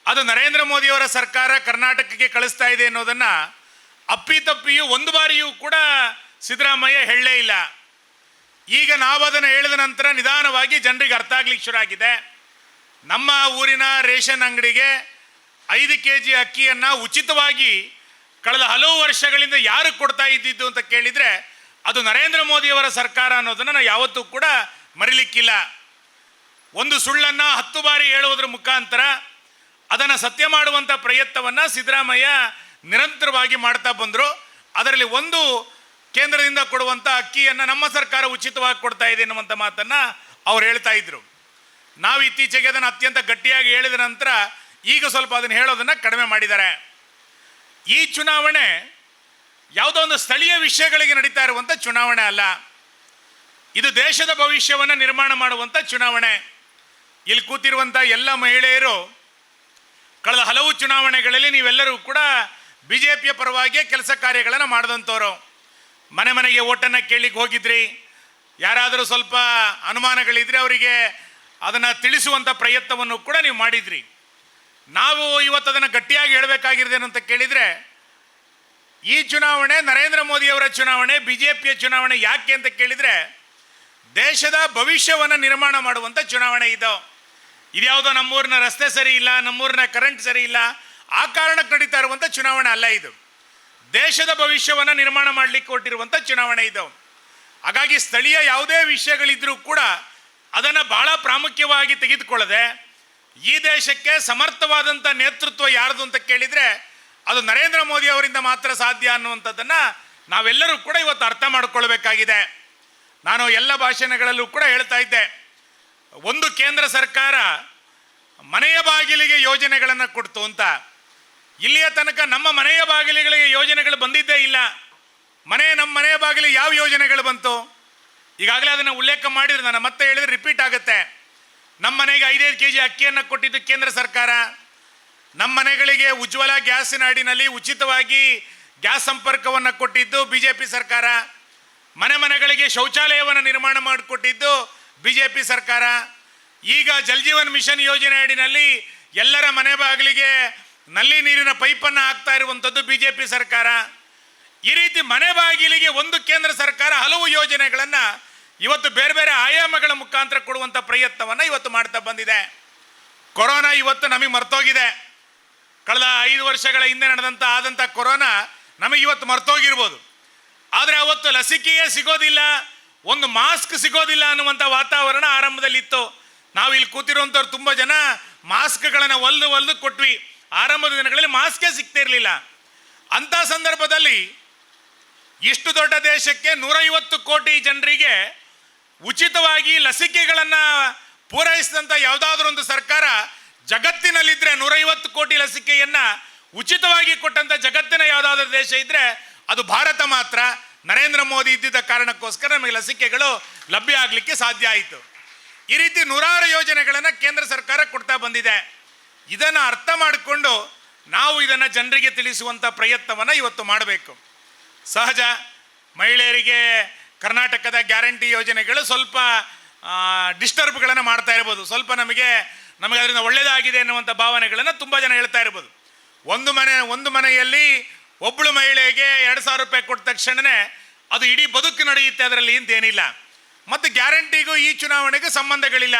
ಅದು ನರೇಂದ್ರ ಮೋದಿಯವರ ಸರ್ಕಾರ ಕರ್ನಾಟಕಕ್ಕೆ ಕಳಿಸ್ತಾ ಇದೆ ಅನ್ನೋದನ್ನು ಅಪ್ಪಿತಪ್ಪಿಯೂ ಒಂದು ಬಾರಿಯೂ ಕೂಡ ಸಿದ್ದರಾಮಯ್ಯ ಹೇಳಲೇ ಇಲ್ಲ. ಈಗ ನಾವು ಅದನ್ನು ಹೇಳಿದ ನಂತರ ನಿಧಾನವಾಗಿ ಜನರಿಗೆ ಅರ್ಥ ಆಗ್ಲಿಕ್ಕೆ ಶುರು ಆಗಿದೆ. ನಮ್ಮ ಊರಿನ ರೇಷನ್ ಅಂಗಡಿಗೆ 5 kg ಅಕ್ಕಿಯನ್ನು ಉಚಿತವಾಗಿ ಕಳೆದ ಹಲವು ವರ್ಷಗಳಿಂದ ಯಾರು ಕೊಡ್ತಾ ಇದ್ದಿದ್ದು ಅಂತ ಕೇಳಿದರೆ ಅದು ನರೇಂದ್ರ ಮೋದಿಯವರ ಸರ್ಕಾರ ಅನ್ನೋದನ್ನು ನಾವು ಯಾವತ್ತೂ ಕೂಡ ಮರಿಲಿಕ್ಕಿಲ್ಲ. ಒಂದು ಸುಳ್ಳನ್ನು 10 ಬಾರಿ ಹೇಳುವುದರ ಮುಖಾಂತರ ಅದನ್ನು ಸತ್ಯ ಮಾಡುವಂಥ ಪ್ರಯತ್ನವನ್ನು ಸಿದ್ದರಾಮಯ್ಯ ನಿರಂತರವಾಗಿ ಮಾಡ್ತಾ ಬಂದರು. ಅದರಲ್ಲಿ ಒಂದು ಕೇಂದ್ರದಿಂದ ಕೊಡುವಂಥ ಅಕ್ಕಿಯನ್ನು ನಮ್ಮ ಸರ್ಕಾರ ಉಚಿತವಾಗಿ ಕೊಡ್ತಾ ಇದೆ ಎನ್ನುವಂಥ ಮಾತನ್ನು ಅವ್ರು ಹೇಳ್ತಾ ಇದ್ರು. ನಾವು ಇತ್ತೀಚೆಗೆ ಅದನ್ನು ಅತ್ಯಂತ ಗಟ್ಟಿಯಾಗಿ ಹೇಳಿದ ನಂತರ ಈಗ ಸ್ವಲ್ಪ ಅದನ್ನು ಹೇಳೋದನ್ನು ಕಡಿಮೆ ಮಾಡಿದ್ದಾರೆ. ಈ ಚುನಾವಣೆ ಯಾವುದೋ ಒಂದು ಸ್ಥಳೀಯ ವಿಷಯಗಳಿಗೆ ನಡೀತಾ ಇರುವಂಥ ಚುನಾವಣೆ ಅಲ್ಲ, ಇದು ದೇಶದ ಭವಿಷ್ಯವನ್ನು ನಿರ್ಮಾಣ ಮಾಡುವಂಥ ಚುನಾವಣೆ. ಇಲ್ಲಿ ಕೂತಿರುವಂಥ ಎಲ್ಲ ಮಹಿಳೆಯರು ಕಳೆದ ಹಲವು ಚುನಾವಣೆಗಳಲ್ಲಿ ನೀವೆಲ್ಲರೂ ಕೂಡ BJPಯ ಪರವಾಗಿಯೇ ಕೆಲಸ ಕಾರ್ಯಗಳನ್ನು ಮಾಡಿದಂಥವ್ರು. ಮನೆ ಮನೆಗೆ ಓಟನ್ನು ಕೇಳಲಿಕ್ಕೆ ಹೋಗಿದ್ರಿ, ಯಾರಾದರೂ ಸ್ವಲ್ಪ ಅನುಮಾನಗಳಿದ್ರೆ ಅವರಿಗೆ ಅದನ್ನು ತಿಳಿಸುವಂಥ ಪ್ರಯತ್ನವನ್ನು ಕೂಡ ನೀವು ಮಾಡಿದ್ರಿ. ನಾವು ಇವತ್ತು ಅದನ್ನು ಗಟ್ಟಿಯಾಗಿ ಹೇಳಬೇಕಾಗಿರೋದೇನು ಅಂತ ಕೇಳಿದರೆ, ಈ ಚುನಾವಣೆ ನರೇಂದ್ರ ಮೋದಿಯವರ ಚುನಾವಣೆ, BJPಯ ಚುನಾವಣೆ. ಯಾಕೆ ಅಂತ ಕೇಳಿದರೆ, ದೇಶದ ಭವಿಷ್ಯವನ್ನು ನಿರ್ಮಾಣ ಮಾಡುವಂಥ ಚುನಾವಣೆ ಇದು. ಇದ್ಯಾವುದೋ ನಮ್ಮೂರಿನ ರಸ್ತೆ ಸರಿ ಇಲ್ಲ, ನಮ್ಮೂರಿನ ಕರೆಂಟ್ ಸರಿ ಇಲ್ಲ, ಆ ಕಾರಣಕ್ಕೆ ನಡೀತಾ ಇರುವಂಥ ಚುನಾವಣೆ ಅಲ್ಲ ಇದು. ದೇಶದ ಭವಿಷ್ಯವನ್ನು ನಿರ್ಮಾಣ ಮಾಡಲಿಕ್ಕೆ ಕೊಟ್ಟಿರುವಂಥ ಚುನಾವಣೆ ಇದು. ಹಾಗಾಗಿ ಸ್ಥಳೀಯ ಯಾವುದೇ ವಿಷಯಗಳಿದ್ರೂ ಕೂಡ ಅದನ್ನು ಬಹಳ ಪ್ರಾಮುಖ್ಯವಾಗಿ ತೆಗೆದುಕೊಳ್ಳದೆ, ಈ ದೇಶಕ್ಕೆ ಸಮರ್ಥವಾದಂಥ ನೇತೃತ್ವ ಯಾರ್ದು ಅಂತ ಕೇಳಿದರೆ ಅದು ನರೇಂದ್ರ ಮೋದಿ ಅವರಿಂದ ಮಾತ್ರ ಸಾಧ್ಯ ಅನ್ನುವಂಥದ್ದನ್ನು ನಾವೆಲ್ಲರೂ ಕೂಡ ಇವತ್ತು ಅರ್ಥ ಮಾಡಿಕೊಳ್ಬೇಕಾಗಿದೆ. ನಾನು ಎಲ್ಲ ಭಾಷಣಗಳಲ್ಲೂ ಕೂಡ ಹೇಳ್ತಾ ಇದ್ದೆ, ಒಂದು ಕೇಂದ್ರ ಸರ್ಕಾರ ಮನೆಯ ಬಾಗಿಲಿಗೆ ಯೋಜನೆಗಳನ್ನು ಕೊಡ್ತು ಅಂತ. ಇಲ್ಲಿಯ ತನಕ ನಮ್ಮ ಮನೆಯ ಬಾಗಿಲಿಗಳಿಗೆ ಯೋಜನೆಗಳು ಬಂದಿದ್ದೇ ಇಲ್ಲ. ನಮ್ಮ ಮನೆಯ ಬಾಗಿಲಿಗೆ ಯಾವ ಯೋಜನೆಗಳು ಬಂತು? ಈಗಾಗಲೇ ಅದನ್ನು ಉಲ್ಲೇಖ ಮಾಡಿದ್ರೆ ನಾನು ಮತ್ತೆ ಹೇಳಿದ್ರೆ ರಿಪೀಟ್ ಆಗುತ್ತೆ. ನಮ್ಮ ಮನೆಗೆ 5-5 kg ಅಕ್ಕಿಯನ್ನು ಕೊಟ್ಟಿದ್ದು ಕೇಂದ್ರ ಸರ್ಕಾರ. ನಮ್ಮ ಮನೆಗಳಿಗೆ ಉಜ್ವಲ ಗ್ಯಾಸಿನ ಅಡಿನಲ್ಲಿ ಉಚಿತವಾಗಿ ಗ್ಯಾಸ್ ಸಂಪರ್ಕವನ್ನು ಕೊಟ್ಟಿದ್ದು BJP ಸರ್ಕಾರ. ಮನೆಗಳಿಗೆ ಶೌಚಾಲಯವನ್ನು ನಿರ್ಮಾಣ ಮಾಡಿಕೊಟ್ಟಿದ್ದು BJP ಸರ್ಕಾರ. ಈಗ ಜಲ್ ಜೀವನ್ ಮಿಷನ್ ಯೋಜನೆ ಅಡಿನಲ್ಲಿ ಎಲ್ಲರ ಮನೆ ಬಾಗಿಲಿಗೆ ನಲ್ಲಿ ನೀರಿನ ಪೈಪನ್ನು ಹಾಕ್ತಾ ಇರುವಂಥದ್ದು BJP ಸರ್ಕಾರ. ಈ ರೀತಿ ಮನೆ ಬಾಗಿಲಿಗೆ ಒಂದು ಕೇಂದ್ರ ಸರ್ಕಾರ ಹಲವು ಯೋಜನೆಗಳನ್ನು ಇವತ್ತು ಬೇರೆ ಬೇರೆ ಆಯಾಮಗಳ ಮುಖಾಂತರ ಕೊಡುವಂಥ ಪ್ರಯತ್ನವನ್ನು ಇವತ್ತು ಮಾಡ್ತಾ ಬಂದಿದೆ. ಕೊರೋನಾ ಇವತ್ತು ನಮಗೆ ಮರ್ತೋಗಿದೆ. ಕಳೆದ 5 ವರ್ಷಗಳ ಹಿಂದೆ ಆದಂಥ ಕೊರೋನಾ ನಮಗೆ ಇವತ್ತು ಮರ್ತೋಗಿರ್ಬೋದು. ಆದರೆ ಅವತ್ತು ಲಸಿಕೆಯೇ ಸಿಗೋದಿಲ್ಲ, ಒಂದು ಮಾಸ್ಕ್ ಸಿಗೋದಿಲ್ಲ ಅನ್ನುವಂಥ ವಾತಾವರಣ ಆರಂಭದಲ್ಲಿತ್ತು. ನಾವು ಇಲ್ಲಿ ಕೂತಿರುವಂಥವ್ರು ತುಂಬ ಜನ ಮಾಸ್ಕ್ಗಳನ್ನು ಒಲ್ದು ಕೊಟ್ವಿ. ಆರಂಭದ ದಿನಗಳಲ್ಲಿ ಮಾಸ್ಕೇ ಸಿಗ್ತಿರಲಿಲ್ಲ. ಅಂಥ ಸಂದರ್ಭದಲ್ಲಿ ಇಷ್ಟು ದೊಡ್ಡ ದೇಶಕ್ಕೆ 150 ಕೋಟಿ ಜನರಿಗೆ ಉಚಿತವಾಗಿ ಲಸಿಕೆಗಳನ್ನು ಪೂರೈಸಿದಂಥ ಯಾವುದಾದ್ರೂ ಒಂದು ಸರ್ಕಾರ ಜಗತ್ತಿನಲ್ಲಿದ್ದರೆ, 150 ಕೋಟಿ ಲಸಿಕೆಯನ್ನು ಉಚಿತವಾಗಿ ಕೊಟ್ಟಂಥ ಜಗತ್ತಿನ ಯಾವುದಾದ್ರೂ ದೇಶ ಇದ್ದರೆ ಅದು ಭಾರತ ಮಾತ್ರ. ನರೇಂದ್ರ ಮೋದಿ ಇದ್ದಿದ್ದ ಕಾರಣಕ್ಕೋಸ್ಕರ ನಮಗೆ ಲಸಿಕೆಗಳು ಲಭ್ಯ ಆಗಲಿಕ್ಕೆ ಸಾಧ್ಯ ಆಯಿತು. ಈ ರೀತಿ ನೂರಾರು ಯೋಜನೆಗಳನ್ನು ಕೇಂದ್ರ ಸರ್ಕಾರ ಕೊಡ್ತಾ ಬಂದಿದೆ. ಇದನ್ನು ಅರ್ಥ ಮಾಡಿಕೊಂಡು ನಾವು ಇದನ್ನು ಜನರಿಗೆ ತಿಳಿಸುವಂಥ ಪ್ರಯತ್ನವನ್ನು ಇವತ್ತು ಮಾಡಬೇಕು. ಸಹಜ, ಮಹಿಳೆಯರಿಗೆ ಕರ್ನಾಟಕದ ಗ್ಯಾರಂಟಿ ಯೋಜನೆಗಳು ಸ್ವಲ್ಪ ಡಿಸ್ಟರ್ಬ್ಗಳನ್ನು ಮಾಡ್ತಾ ಇರ್ಬೋದು. ಸ್ವಲ್ಪ ನಮಗೆ ಅದರಿಂದ ಒಳ್ಳೆಯದಾಗಿದೆ ಅನ್ನುವಂಥ ಭಾವನೆಗಳನ್ನು ತುಂಬ ಜನ ಹೇಳ್ತಾ ಇರ್ಬೋದು. ಒಂದು ಮನೆಯಲ್ಲಿ ಒಬ್ಬಳು ಮಹಿಳೆಗೆ 2,000 ರೂಪಾಯಿ ಕೊಟ್ಟ ತಕ್ಷಣವೇ ಅದು ಇಡೀ ಬದುಕು ನಡೆಯುತ್ತೆ, ಅದರಲ್ಲಿ ಇಂತೇನಿಲ್ಲ. ಮತ್ತು ಗ್ಯಾರಂಟಿಗೂ ಈ ಚುನಾವಣೆಗೂ ಸಂಬಂಧಗಳಿಲ್ಲ.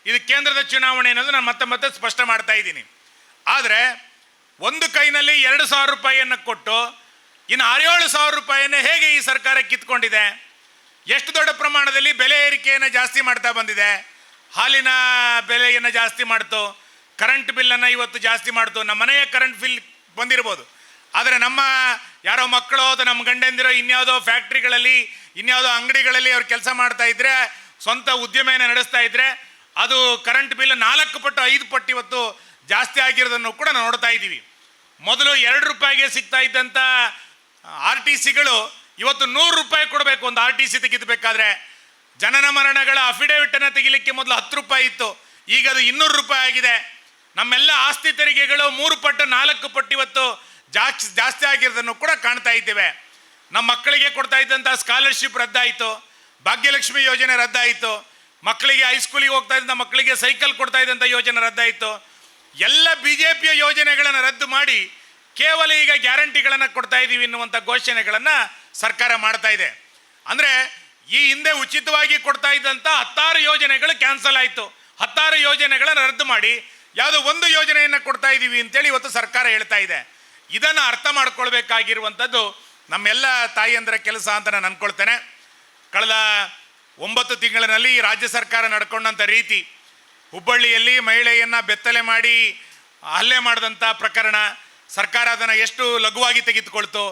ಇದು ಕೇಂದ್ರದ ಚುನಾವಣೆ ಅನ್ನೋದು ನಾನು ಮತ್ತೆ ಸ್ಪಷ್ಟ ಮಾಡ್ತಾ ಇದ್ದೀನಿ. ಆದರೆ ಒಂದು ಕೈನಲ್ಲಿ 2,000 ರೂಪಾಯಿಯನ್ನು ಕೊಟ್ಟು ಇನ್ನು 6-7,000 ರೂಪಾಯಿಯನ್ನೇ ಹೇಗೆ ಈ ಸರ್ಕಾರ ಕಿತ್ಕೊಂಡಿದೆ? ಎಷ್ಟು ದೊಡ್ಡ ಪ್ರಮಾಣದಲ್ಲಿ ಬೆಲೆ ಏರಿಕೆಯನ್ನು ಜಾಸ್ತಿ ಮಾಡ್ತಾ ಬಂದಿದೆ. ಹಾಲಿನ ಬೆಲೆಯನ್ನು ಜಾಸ್ತಿ ಮಾಡ್ತು, ಕರೆಂಟ್ ಬಿಲ್ಲನ್ನು ಇವತ್ತು ಜಾಸ್ತಿ ಮಾಡ್ತು. ನಮ್ಮ ಮನೆಯ ಕರೆಂಟ್ ಬಿಲ್ ಬಂದಿರ್ಬೋದು, ಆದರೆ ನಮ್ಮ ಯಾರೋ ಮಕ್ಕಳು ಅಥವಾ ನಮ್ಮ ಗಂಡಂದಿರೋ ಇನ್ಯಾವುದೋ ಫ್ಯಾಕ್ಟ್ರಿಗಳಲ್ಲಿ, ಇನ್ಯಾವುದೋ ಅಂಗಡಿಗಳಲ್ಲಿ ಅವ್ರು ಕೆಲಸ ಮಾಡ್ತಾ ಇದ್ದರೆ, ಸ್ವಂತ ಉದ್ಯಮವನ್ನು ನಡೆಸ್ತಾ ಇದ್ದರೆ ಅದು ಕರೆಂಟ್ ಬಿಲ್ 4 ಪಟ್ಟು 5 ಪಟ್ಟು ಇವತ್ತು ಜಾಸ್ತಿ ಆಗಿರೋದನ್ನು ಕೂಡ ನಾವು ನೋಡ್ತಾ ಇದ್ದೀವಿ. ಮೊದಲು 2 ರೂಪಾಯಿಗೆ ಸಿಗ್ತಾ ಇದ್ದಂಥ RTCಗಳು ಇವತ್ತು 100 ರೂಪಾಯಿ ಕೊಡಬೇಕು. ಒಂದು RTC ತೆಗೆದುಬೇಕಾದ್ರೆ ಜನನ ಮರಣಗಳ ಅಫಿಡೇವಿಟನ್ನು ತೆಗಿಲಿಕ್ಕೆ ಮೊದಲು 10 ರೂಪಾಯಿ ಇತ್ತು, ಈಗ ಅದು 200 ರೂಪಾಯಿ ಆಗಿದೆ. ನಮ್ಮೆಲ್ಲ ಆಸ್ತಿ ತೆರಿಗೆಗಳು 3 ಪಟ್ಟು 4 ಪಟ್ಟು ಇವತ್ತು ಜಾಸ್ತಿ ಆಗಿರೋದನ್ನು ಕೂಡ ಕಾಣ್ತಾ ಇದ್ದೇವೆ. ನಮ್ಮ ಮಕ್ಕಳಿಗೆ ಕೊಡ್ತಾ ಇದ್ದಂಥ ಸ್ಕಾಲರ್ಶಿಪ್ ರದ್ದಾಯಿತು, ಭಾಗ್ಯಲಕ್ಷ್ಮಿ ಯೋಜನೆ ರದ್ದಾಯಿತು, ಮಕ್ಕಳಿಗೆ ಹೈಸ್ಕೂಲಿಗೆ ಹೋಗ್ತಾ ಇದ್ದಂಥ ಮಕ್ಕಳಿಗೆ ಸೈಕಲ್ ಕೊಡ್ತಾ ಇದ್ದಂಥ ಯೋಜನೆ ರದ್ದಾಯಿತು. ಎಲ್ಲ BJPಯ ಯೋಜನೆಗಳನ್ನು ರದ್ದು ಮಾಡಿ ಕೇವಲ ಈಗ ಗ್ಯಾರಂಟಿಗಳನ್ನು ಕೊಡ್ತಾ ಇದ್ದೀವಿ ಎನ್ನುವಂಥ ಘೋಷಣೆಗಳನ್ನು ಸರ್ಕಾರ ಮಾಡ್ತಾ ಇದೆ. ಅಂದರೆ ಈ ಹಿಂದೆ ಉಚಿತವಾಗಿ ಕೊಡ್ತಾ ಇದ್ದಂಥ 10 ಯೋಜನೆಗಳು ಕ್ಯಾನ್ಸಲ್ ಆಯಿತು. 10 ಯೋಜನೆಗಳನ್ನು ರದ್ದು ಮಾಡಿ ಯಾವುದೋ ಒಂದು ಯೋಜನೆಯನ್ನು ಕೊಡ್ತಾ ಇದ್ದೀವಿ ಅಂತೇಳಿ ಇವತ್ತು ಸರ್ಕಾರ ಹೇಳ್ತಾ ಇದೆ. ಇದನ್ನು ಅರ್ಥ ಮಾಡ್ಕೊಳ್ಬೇಕಾಗಿರುವಂಥದ್ದು ನಮ್ಮೆಲ್ಲ ತಾಯಿಯಂದರ ಕೆಲಸ ಅಂತ ನಾನು ಅಂದ್ಕೊಳ್ತೇನೆ. ಕಳೆದ 9 ತಿಂಗಳಿನಲ್ಲಿ ರಾಜ್ಯ ಸರ್ಕಾರ ನಡ್ಕೊಂಡಂಥ ರೀತಿ, ಹುಬ್ಬಳ್ಳಿಯಲ್ಲಿ ಮಹಿಳೆಯನ್ನು ಬೆತ್ತಲೆ ಮಾಡಿ ಹಲ್ಲೆ ಮಾಡಿದಂಥ ಪ್ರಕರಣ, ಸರ್ಕಾರ ಅದನ್ನು ಎಷ್ಟು ಲಘುವಾಗಿ ತೆಗೆದುಕೊಳ್ತು.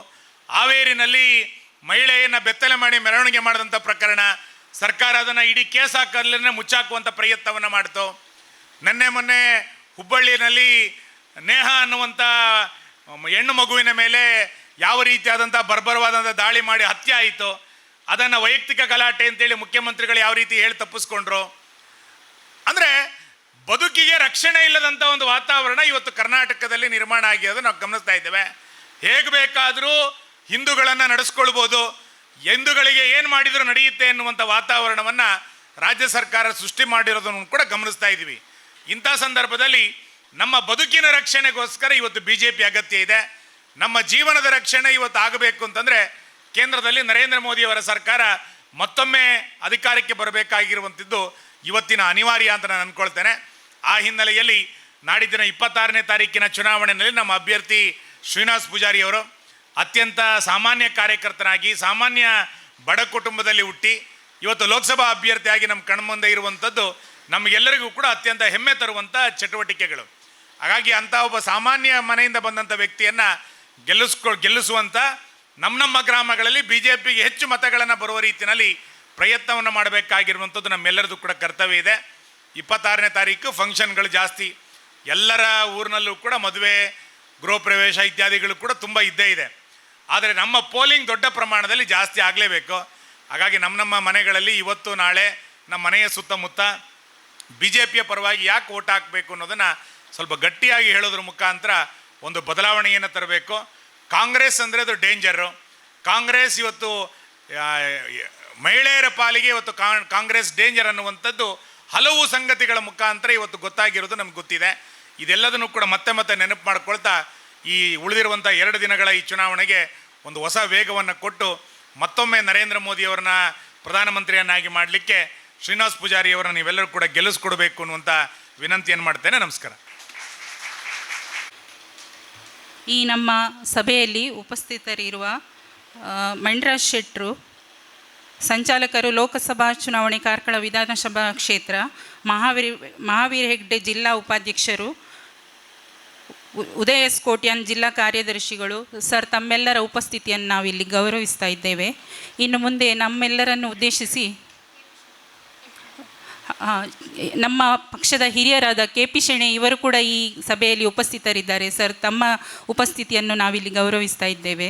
ಹಾವೇರಿನಲ್ಲಿ ಮಹಿಳೆಯನ್ನು ಬೆತ್ತಲೆ ಮಾಡಿ ಮೆರವಣಿಗೆ ಮಾಡಿದಂಥ ಪ್ರಕರಣ, ಸರ್ಕಾರ ಅದನ್ನು ಇಡೀ ಕೇಸ್ ಹಾಕಲ್ಲೇ ಮುಚ್ಚಾಕುವಂಥ ಪ್ರಯತ್ನವನ್ನು ಮಾಡ್ತು. ಮೊನ್ನೆ ಹುಬ್ಬಳ್ಳಿಯಲ್ಲಿ ನೇಹ ಅನ್ನುವಂಥ ಹೆಣ್ಣು ಮಗುವಿನ ಮೇಲೆ ಯಾವ ರೀತಿಯಾದಂಥ ಬರ್ಬರವಾದಂಥ ದಾಳಿ ಮಾಡಿ ಹತ್ಯೆ ಆಯಿತು. ಅದನ್ನು ವೈಯಕ್ತಿಕ ಗಲಾಟೆ ಅಂತೇಳಿ ಮುಖ್ಯಮಂತ್ರಿಗಳು ಯಾವ ರೀತಿ ಹೇಳಿ ತಪ್ಪಿಸ್ಕೊಂಡ್ರು. ಅಂದರೆ ಬದುಕಿಗೆ ರಕ್ಷಣೆ ಇಲ್ಲದಂಥ ಒಂದು ವಾತಾವರಣ ಇವತ್ತು ಕರ್ನಾಟಕದಲ್ಲಿ ನಿರ್ಮಾಣ ಆಗಿರೋದು ನಾವು ಗಮನಿಸ್ತಾ ಇದ್ದೇವೆ. ಹೇಗೆ ಬೇಕಾದರೂ ಹಿಂದೂಗಳನ್ನು ನಡೆಸ್ಕೊಳ್ಬೋದು, ಹಿಂದೂಗಳಿಗೆ ಏನು ಮಾಡಿದರೂ ನಡೆಯುತ್ತೆ ಎನ್ನುವಂಥ ವಾತಾವರಣವನ್ನು ರಾಜ್ಯ ಸರ್ಕಾರ ಸೃಷ್ಟಿ ಮಾಡಿರೋದನ್ನು ಕೂಡ ಗಮನಿಸ್ತಾ ಇದ್ದೀವಿ. ಇಂಥ ಸಂದರ್ಭದಲ್ಲಿ ನಮ್ಮ ಬದುಕಿನ ರಕ್ಷಣೆಗೋಸ್ಕರ ಇವತ್ತು BJP ಅಗತ್ಯ ಇದೆ. ನಮ್ಮ ಜೀವನದ ರಕ್ಷಣೆ ಇವತ್ತು ಆಗಬೇಕು ಅಂತಂದರೆ ಕೇಂದ್ರದಲ್ಲಿ ನರೇಂದ್ರ ಮೋದಿಯವರ ಸರ್ಕಾರ ಮತ್ತೊಮ್ಮೆ ಅಧಿಕಾರಕ್ಕೆ ಬರಬೇಕಾಗಿರುವಂಥದ್ದು ಇವತ್ತಿನ ಅನಿವಾರ್ಯ ಅಂತ ನಾನು ಅಂದ್ಕೊಳ್ತೇನೆ. ಆ ಹಿನ್ನೆಲೆಯಲ್ಲಿ ನಾಡಿದ್ದಿನ 26ನೇ ತಾರೀಕಿನ ಚುನಾವಣೆಯಲ್ಲಿ ನಮ್ಮ ಅಭ್ಯರ್ಥಿ ಶ್ರೀನಿವಾಸ್ ಪೂಜಾರಿ ಅವರು ಅತ್ಯಂತ ಸಾಮಾನ್ಯ ಕಾರ್ಯಕರ್ತನಾಗಿ ಸಾಮಾನ್ಯ ಬಡ ಕುಟುಂಬದಲ್ಲಿ ಹುಟ್ಟಿ ಇವತ್ತು ಲೋಕಸಭಾ ಅಭ್ಯರ್ಥಿಯಾಗಿ ನಮ್ಮ ಕಣ್ಮುಂದೆ ಇರುವಂಥದ್ದು ನಮಗೆಲ್ಲರಿಗೂ ಕೂಡ ಅತ್ಯಂತ ಹೆಮ್ಮೆ ತರುವಂಥ ಚಟುವಟಿಕೆಗಳು. ಹಾಗಾಗಿ ಅಂಥ ಒಬ್ಬ ಸಾಮಾನ್ಯ ಮನೆಯಿಂದ ಬಂದಂಥ ವ್ಯಕ್ತಿಯನ್ನು ಗೆಲ್ಲಿಸುವಂಥ ನಮ್ಮ ಗ್ರಾಮಗಳಲ್ಲಿ BJPಗೆ ಹೆಚ್ಚು ಮತಗಳನ್ನು ಬರುವ ರೀತಿಯಲ್ಲಿ ಪ್ರಯತ್ನವನ್ನು ಮಾಡಬೇಕಾಗಿರುವಂಥದ್ದು ನಮ್ಮೆಲ್ಲರದು ಕೂಡ ಕರ್ತವ್ಯ ಇದೆ. 26ನೇ ತಾರೀಕು ಫಂಕ್ಷನ್ಗಳು ಜಾಸ್ತಿ, ಎಲ್ಲರ ಊರಿನಲ್ಲೂ ಕೂಡ ಮದುವೆ, ಗೃಹ ಪ್ರವೇಶ ಇತ್ಯಾದಿಗಳು ಕೂಡ ತುಂಬ ಇದ್ದೇ ಇದೆ. ಆದರೆ ನಮ್ಮ ಪೋಲಿಂಗ್ ದೊಡ್ಡ ಪ್ರಮಾಣದಲ್ಲಿ ಜಾಸ್ತಿ ಆಗಲೇಬೇಕು. ಹಾಗಾಗಿ ನಮ್ಮ ಮನೆಗಳಲ್ಲಿ ಇವತ್ತು ನಾಳೆ ನಮ್ಮ ಮನೆಯ ಸುತ್ತಮುತ್ತ BJPಯ ಪರವಾಗಿ ಯಾಕೆ ಓಟ್ ಹಾಕಬೇಕು ಅನ್ನೋದನ್ನು ಸ್ವಲ್ಪ ಗಟ್ಟಿಯಾಗಿ ಹೇಳೋದ್ರ ಮುಖಾಂತರ ಒಂದು ಬದಲಾವಣೆಯನ್ನು ತರಬೇಕು. ಕಾಂಗ್ರೆಸ್ ಅಂದರೆ ಅದು ಡೇಂಜರು. ಕಾಂಗ್ರೆಸ್ ಇವತ್ತು ಮಹಿಳೆಯರ ಪಾಲಿಗೆ ಇವತ್ತು ಕಾಂಗ್ರೆಸ್ ಡೇಂಜರ್ ಅನ್ನುವಂಥದ್ದು ಹಲವು ಸಂಗತಿಗಳ ಮುಖಾಂತರ ಇವತ್ತು ಗೊತ್ತಾಗಿರೋದು ನಮ್ಗೆ ಗೊತ್ತಿದೆ. ಇದೆಲ್ಲದನ್ನು ಕೂಡ ಮತ್ತೆ ನೆನಪು ಮಾಡ್ಕೊಳ್ತಾ ಈ ಉಳಿದಿರುವಂಥ 2 ದಿನಗಳ ಈ ಚುನಾವಣೆಗೆ ಒಂದು ಹೊಸ ವೇಗವನ್ನು ಕೊಟ್ಟು ಮತ್ತೊಮ್ಮೆ ನರೇಂದ್ರ ಮೋದಿಯವರನ್ನ ಪ್ರಧಾನಮಂತ್ರಿಯನ್ನಾಗಿ ಮಾಡಲಿಕ್ಕೆ ಶ್ರೀನಿವಾಸ್ ಪೂಜಾರಿ ಅವರನ್ನು ನೀವೆಲ್ಲರೂ ಕೂಡ ಗೆಲ್ಲಿಸ್ಕೊಡ್ಬೇಕು ಅನ್ನುವಂಥ ವಿನಂತಿಯನ್ನು ಮಾಡ್ತೇನೆ. ನಮಸ್ಕಾರ. ಈ ನಮ್ಮ ಸಭೆಯಲ್ಲಿ ಉಪಸ್ಥಿತರಿರುವ ಮಂಡ್ರಾಜ್ ಶೆಟ್ರು, ಸಂಚಾಲಕರು, ಲೋಕಸಭಾ ಚುನಾವಣೆ ಕಾರ್ಕಳ ವಿಧಾನಸಭಾ ಕ್ಷೇತ್ರ, ಮಹಾವೀರ್ ಹೆಗ್ಡೆ ಜಿಲ್ಲಾ ಉಪಾಧ್ಯಕ್ಷರು, ಉದಯ ಎಸ್ ಕೋಟ್ಯಾನ್ ಜಿಲ್ಲಾ ಕಾರ್ಯದರ್ಶಿಗಳು, ಸರ್, ತಮ್ಮೆಲ್ಲರ ಉಪಸ್ಥಿತಿಯನ್ನು ನಾವಿಲ್ಲಿ ಗೌರವಿಸ್ತಾ ಇದ್ದೇವೆ. ಇನ್ನು ಮುಂದೆ ನಮ್ಮೆಲ್ಲರನ್ನು ಉದ್ದೇಶಿಸಿ ನಮ್ಮ ಪಕ್ಷದ ಹಿರಿಯರಾದ KP ಶೆಣೆ ಇವರು ಕೂಡ ಈ ಸಭೆಯಲ್ಲಿ ಉಪಸ್ಥಿತರಿದ್ದಾರೆ. ಸರ್, ತಮ್ಮ ಉಪಸ್ಥಿತಿಯನ್ನು ನಾವಿಲ್ಲಿ ಗೌರವಿಸ್ತಾ ಇದ್ದೇವೆ.